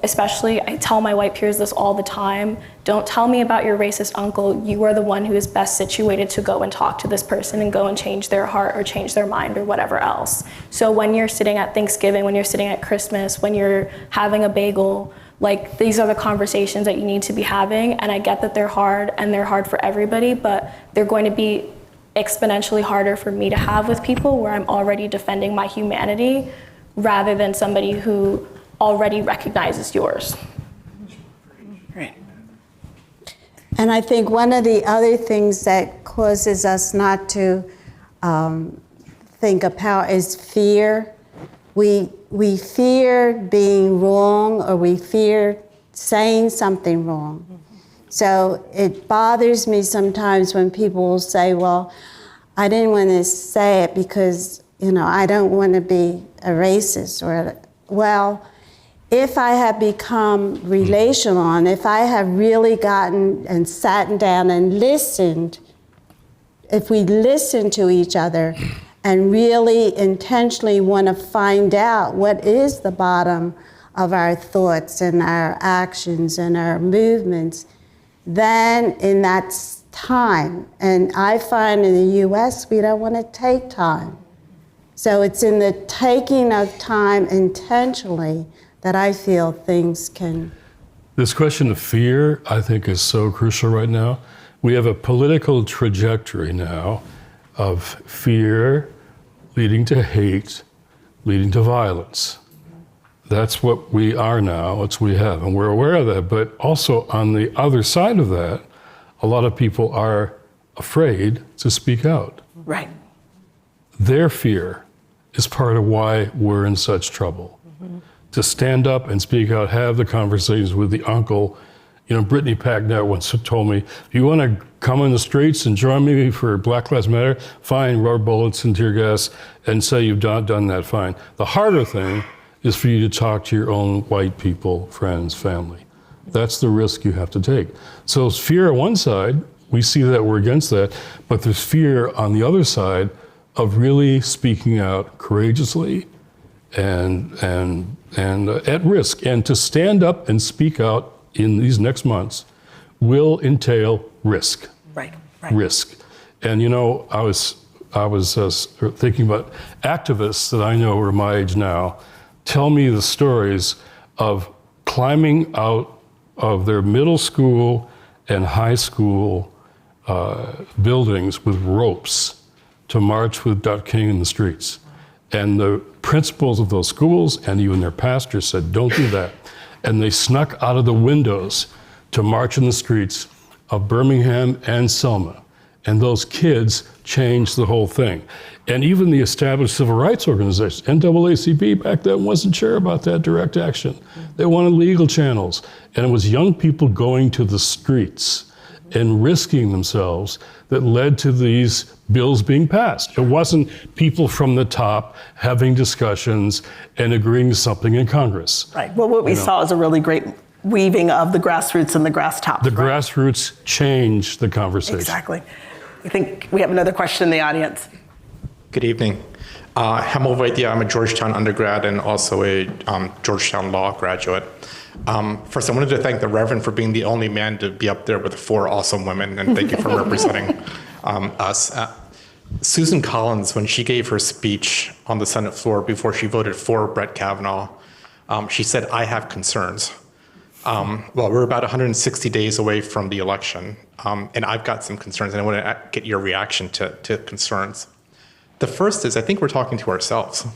Speaker 5: especially, I tell my white peers this all the time, don't tell me about your racist uncle. You are the one who is best situated to go and talk to this person and go and change their heart or change their mind or whatever else. So when you're sitting at Thanksgiving, when you're sitting at Christmas, when you're having a bagel, like, these are the conversations that you need to be having. And I get that they're hard, and they're hard for everybody, but they're going to be exponentially harder for me to have with people where I'm already defending my humanity rather than somebody who already recognizes yours.
Speaker 2: Right.
Speaker 3: And I think one of the other things that causes us not to think of power is fear. We fear being wrong, or we fear saying something wrong. So it bothers me sometimes when people will say, well, I didn't want to say it because, you know, I don't want to be a racist. Or, well, if I have become relational, and if I have really gotten and sat down and listened, if we listen to each other and really intentionally want to find out what is the bottom of our thoughts and our actions and our movements, then in that time, and I find in the US, we don't want to take time. So it's in the taking of time intentionally that I feel things can.
Speaker 4: This question of fear, I think, is so crucial right now. We have a political trajectory now of fear leading to hate, leading to violence. That's what we are now, it's what we have, and we're aware of that. But also on the other side of that, a lot of people are afraid to speak out.
Speaker 2: Right.
Speaker 4: Their fear is part of why we're in such trouble. To stand up and speak out, have the conversations with the uncle. You know, Brittany Packnett once told me, if you want to come in the streets and join me for Black Lives Matter, fine, rubber bullets and tear gas, and say you've done that, fine. The harder thing is for you to talk to your own white people, friends, family. That's the risk you have to take. So it's fear on one side, we see that we're against that, but there's fear on the other side of really speaking out courageously and at risk. And to stand up and speak out in these next months will entail risk.
Speaker 2: Right. Right.
Speaker 4: Risk. And you know, I was thinking about activists that I know are my age now tell me the stories of climbing out of their middle school and high school buildings with ropes to march with Dr. King in the streets. And the principals of those schools and even their pastors said, don't do that. And they snuck out of the windows to march in the streets of Birmingham and Selma. And those kids changed the whole thing. And even the established civil rights organizations, NAACP back then wasn't sure about that direct action. They wanted legal channels. And it was young people going to the streets and risking themselves that led to these bills being passed. It wasn't people from the top having discussions and agreeing to something in Congress.
Speaker 2: Right. Well, what we saw is a really great weaving of the grassroots and the grass tops.
Speaker 4: The grassroots changed the conversation.
Speaker 2: Exactly. I think we have another question in the audience.
Speaker 8: Good evening. Hemal Vaidya, I'm a Georgetown undergrad and also a Georgetown law graduate. First, I wanted to thank the Reverend for being the only man to be up there with 4 awesome women, and thank you for representing us. Susan Collins, when she gave her speech on the Senate floor before she voted for Brett Kavanaugh, she said, "I have concerns." Well, we're about 160 days away from the election, and I've got some concerns, and I want to get your reaction to concerns. The first is, I think we're talking to ourselves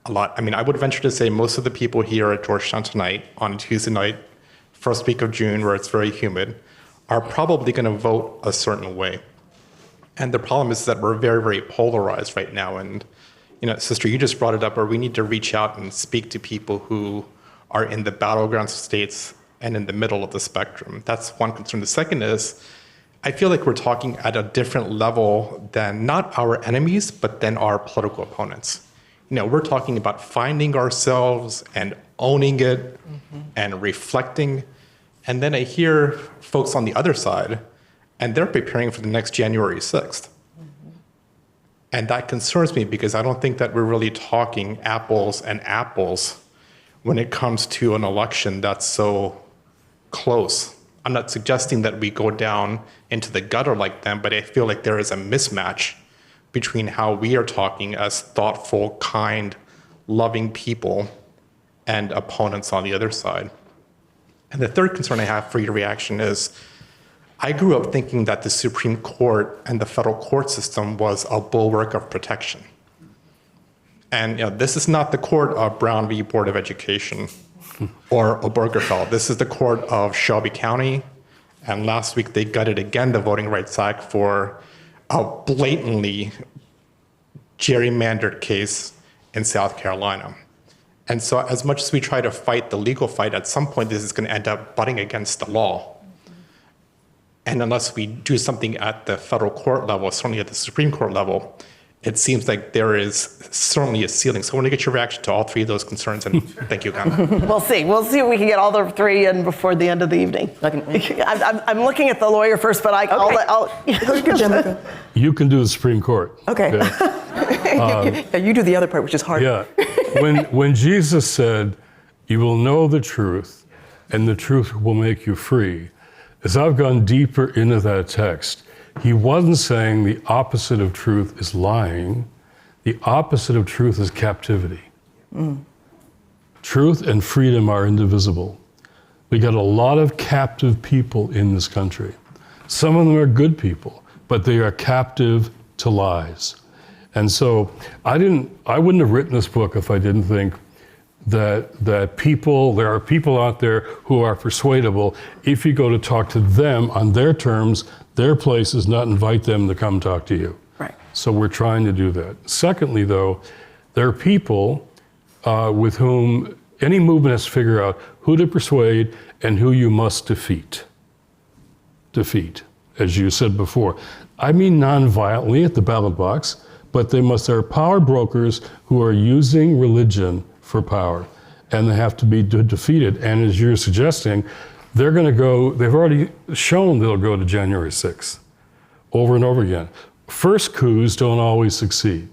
Speaker 8: a lot. I mean, I would venture to say most of the people here at Georgetown tonight, on Tuesday night, first week of June, where it's very humid, are probably going to vote a certain way. And the problem is that we're very, very polarized right now. And, you know, Sister, you just brought it up, where we need to reach out and speak to people who are in the battleground states and in the middle of the spectrum. That's one concern. The second is, I feel like we're talking at a different level than not our enemies, but then our political opponents. You know, we're talking about finding ourselves and owning it and reflecting. And then I hear folks on the other side, and they're preparing for the next January 6th. And that concerns me, because I don't think that we're really talking apples and apples when it comes to an election that's so close. I'm not suggesting that we go down into the gutter like them, but I feel like there is a mismatch between how we are talking as thoughtful, kind, loving people and opponents on the other side. And the third concern I have for your reaction is, I grew up thinking that the Supreme Court and the federal court system was a bulwark of protection. And you know, this is not the court of Brown v. Board of Education or Obergefell. This is the court of Shelby County. And last week they gutted again the Voting Rights Act for a blatantly gerrymandered case in South Carolina. And so as much as we try to fight the legal fight, at some point this is going to end up butting against the law. And unless we do something at the federal court level, certainly at the Supreme Court level, it seems like there is certainly a ceiling. So I want to get your reaction to all 3 of those concerns, and thank you again.
Speaker 2: We'll see. We'll see if we can get all the 3 in before the end of the evening. I'm looking at the lawyer first, but I'll
Speaker 4: You can do the Supreme Court.
Speaker 6: Okay. You do the other part, which is hard.
Speaker 4: Yeah. When Jesus said, "You will know the truth, and the truth will make you free," as I've gone deeper into that text, he wasn't saying the opposite of truth is lying. The opposite of truth is captivity. Truth and freedom are indivisible. We got a lot of captive people in this country. Some of them are good people, but they are captive to lies. And so I wouldn't have written this book if I didn't think that there are people out there who are persuadable if you go to talk to them on their terms, their places, not invite them to come talk to you.
Speaker 2: Right.
Speaker 4: So we're trying to do that. Secondly, though, there are people with whom any movement has to figure out who to persuade and who you must defeat. Defeat, as you said before. I mean non-violently at the ballot box, but there are power brokers who are using religion for power, and they have to be defeated. And as you're suggesting, they've already shown they'll go to January 6th over and over again. First coups don't always succeed,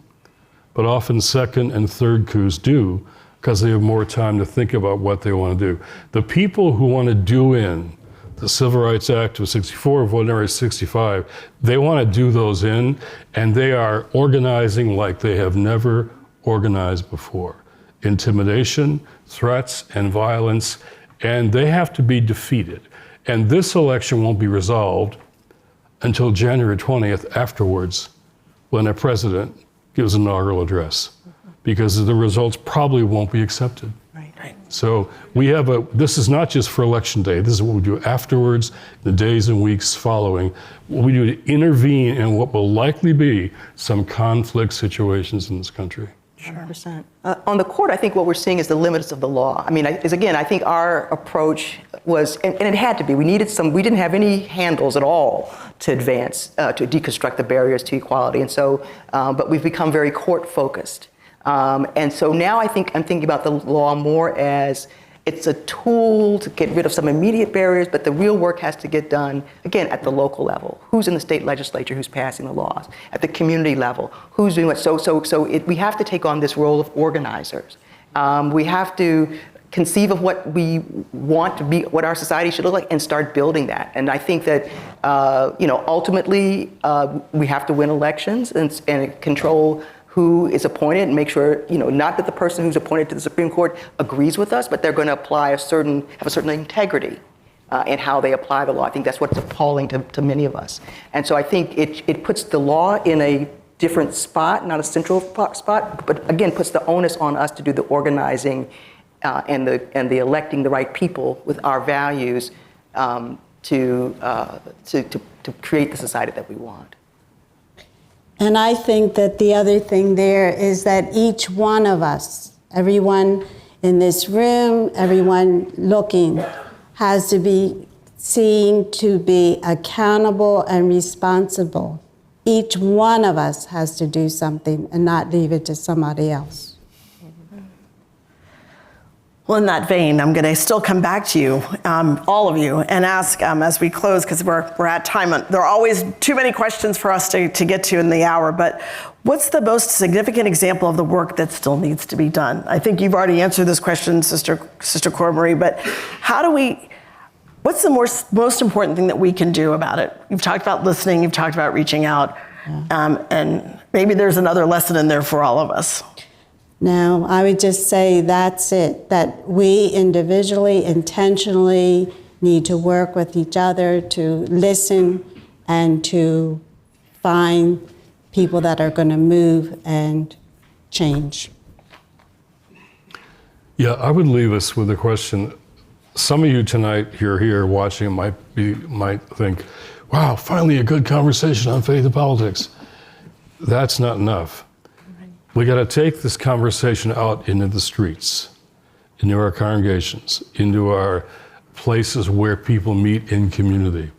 Speaker 4: but often second and third coups do, because they have more time to think about what they want to do. The people who want to do in the Civil Rights Act of 64, January 65, they want to do those in, and they are organizing like they have never organized before. Intimidation, threats, and violence, and they have to be defeated. And this election won't be resolved until January 20th afterwards, when a president gives an inaugural address, because the results probably won't be accepted.
Speaker 2: Right.
Speaker 4: So this is not just for election day, this is what we do afterwards, the days and weeks following, what we do to intervene in what will likely be some conflict situations in this country.
Speaker 6: 100%. On the court, I think what we're seeing is the limits of the law. I mean, I think our approach was, and it had to be, we didn't have any handles at all to advance, to deconstruct the barriers to equality. And so, but we've become very court focused. And so now I'm thinking about the law more as It's a tool to get rid of some immediate barriers, but the real work has to get done, again, at the local level. Who's in the state legislature, who's passing the laws? At the community level, who's doing what? We have to take on this role of organizers. We have to conceive of what we want to be, what our society should look like, and start building that. And I think that, ultimately, we have to win elections and control who is appointed and make sure, not that the person who's appointed to the Supreme Court agrees with us, but they're going to have a certain integrity in how they apply the law. I think that's what's appalling to many of us. And so I think it puts the law in a different spot, not a central spot, but again, puts the onus on us to do the organizing and the electing the right people with our values to create the society that we want.
Speaker 3: And I think that the other thing there is that each one of us, everyone in this room, everyone looking, has to be seen to be accountable and responsible. Each one of us has to do something and not leave it to somebody else.
Speaker 2: Well, in that vein, I'm going to still come back to you, all of you, and ask as we close, because we're at time. There are always too many questions for us to get to in the hour, but what's the most significant example of the work that still needs to be done? I think you've already answered this question, Sister Courtmarie, but what's the most important thing that we can do about it? You've talked about listening, you've talked about reaching out, and maybe there's another lesson in there for all of us.
Speaker 3: No, I would just say that's it, that we individually, intentionally need to work with each other to listen and to find people that are going to move and change.
Speaker 4: Yeah, I would leave us with a question. Some of you tonight here watching might think, wow, finally a good conversation on faith and politics. That's not enough. We got to take this conversation out into the streets, into our congregations, into our places where people meet in community.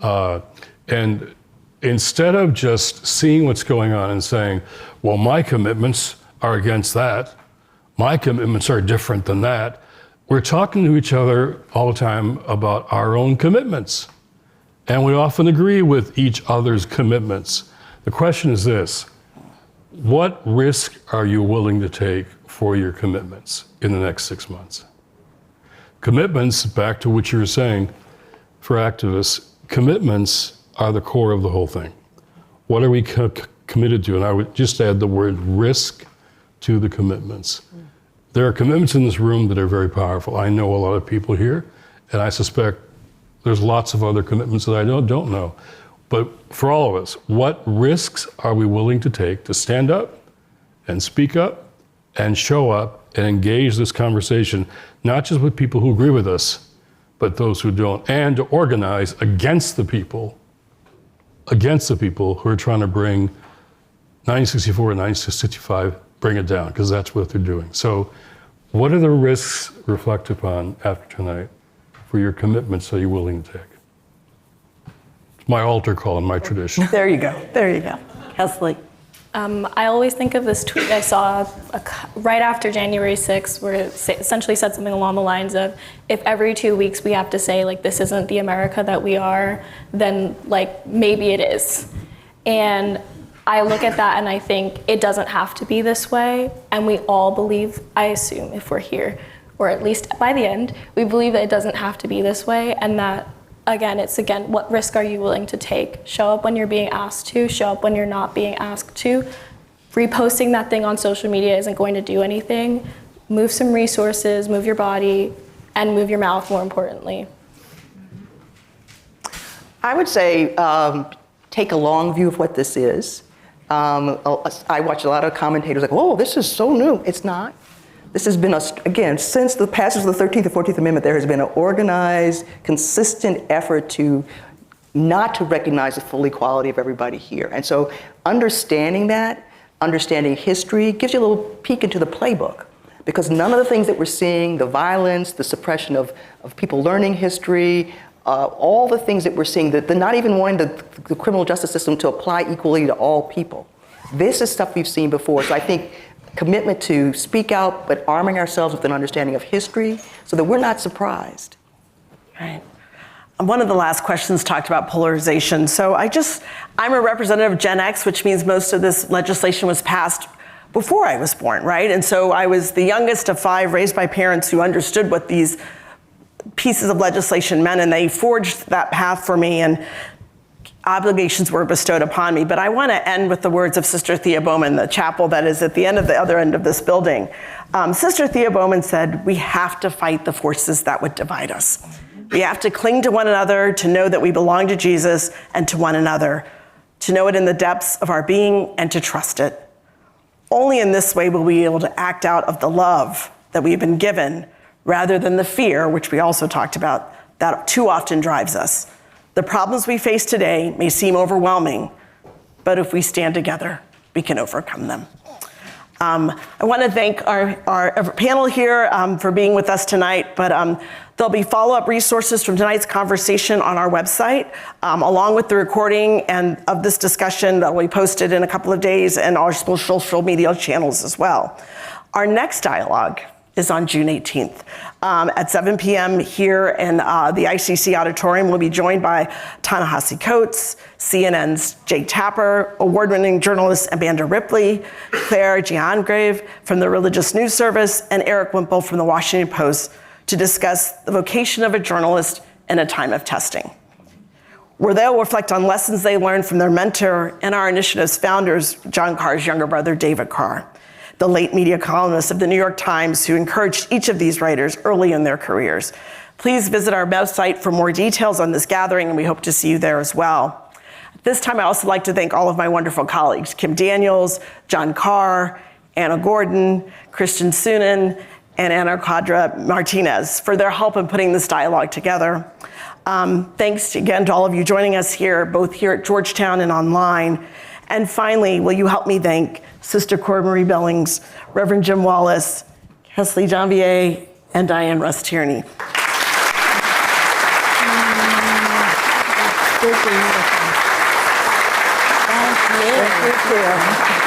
Speaker 4: And instead of just seeing what's going on and saying, well, my commitments are against that, my commitments are different than that, we're talking to each other all the time about our own commitments. And we often agree with each other's commitments. The question is this: what risk are you willing to take for your commitments in the next 6 months? Commitments, back to what you were saying, for activists, commitments are the core of the whole thing. What are we committed to? And I would just add the word risk to the commitments. There are commitments in this room that are very powerful. I know a lot of people here, and I suspect there's lots of other commitments that I don't know. But for all of us, what risks are we willing to take to stand up and speak up and show up and engage this conversation, not just with people who agree with us, but those who don't, and to organize against the people who are trying to bring 1964 and 1965, bring it down, because that's what they're doing. So what are the risks reflect upon after tonight for your commitments that you're willing to take? My altar call in my tradition.
Speaker 2: There you go. Kesley.
Speaker 5: I always think of this tweet I saw right after January 6th, where it essentially said something along the lines of, if every 2 weeks we have to say, like, this isn't the America that we are, then, like, maybe it is. And I look at that and I think it doesn't have to be this way. And we all believe, I assume, if we're here, or at least by the end, we believe that it doesn't have to be this way, and that Again, what risk are you willing to take? Show up when you're being asked to, show up when you're not being asked to. Reposting that thing on social media isn't going to do anything. Move some resources, move your body, and move your mouth, more importantly.
Speaker 6: I would say take a long view of what this is. I watch a lot of commentators like, whoa, this is so new. It's not. This has been, again, since the passage of the 13th and 14th Amendment, there has been an organized, consistent effort to not to recognize the full equality of everybody here. And so understanding that, understanding history, gives you a little peek into the playbook. Because none of the things that we're seeing, the violence, the suppression of people learning history, all the things that we're seeing, the not even wanting the criminal justice system to apply equally to all people. This is stuff we've seen before. So I think commitment to speak out, but arming ourselves with an understanding of history so that we're not surprised.
Speaker 2: Right. One of the last questions talked about polarization. So I'm a representative of Gen X, which means most of this legislation was passed before I was born, right? And so I was the youngest of 5, raised by parents who understood what these pieces of legislation meant, and they forged that path for me, and obligations were bestowed upon me. But I want to end with the words of Sister Thea Bowman, the chapel that is at the other end of this building. Sister Thea Bowman said, "We have to fight the forces that would divide us. We have to cling to one another, to know that we belong to Jesus and to one another, to know it in the depths of our being and to trust it. Only in this way will we be able to act out of the love that we've been given, rather than the fear, which we also talked about, that too often drives us. The problems we face today may seem overwhelming, but if we stand together, we can overcome them." I want to thank our panel here for being with us tonight, but there'll be follow-up resources from tonight's conversation on our website, along with the recording of this discussion that will be posted in a couple of days, and our social media channels as well. Our next dialogue is on June 18th at 7 p.m. here in the ICC auditorium. We'll be joined by Ta-Nehisi Coates, CNN's Jake Tapper, award-winning journalist Amanda Ripley, Claire Giangrave from the Religious News Service, and Eric Wimple from the Washington Post to discuss the vocation of a journalist in a time of testing, where they'll reflect on lessons they learned from their mentor and our initiative's founders, John Carr's younger brother, David Carr, the late media columnist of the New York Times, who encouraged each of these writers early in their careers. Please visit our website for more details on this gathering, and we hope to see you there as well. At this time, I also like to thank all of my wonderful colleagues, Kim Daniels, John Carr, Anna Gordon, Christian Sunan, and Ana Quadra Martinez for their help in putting this dialogue together. Thanks again to all of you joining us here, both here at Georgetown and online. And finally, will you help me thank Sister Cora Marie Billings, Reverend Jim Wallace, Kesley Janvier, and Diane Russ Tierney.
Speaker 3: Thank you.
Speaker 2: Thank you.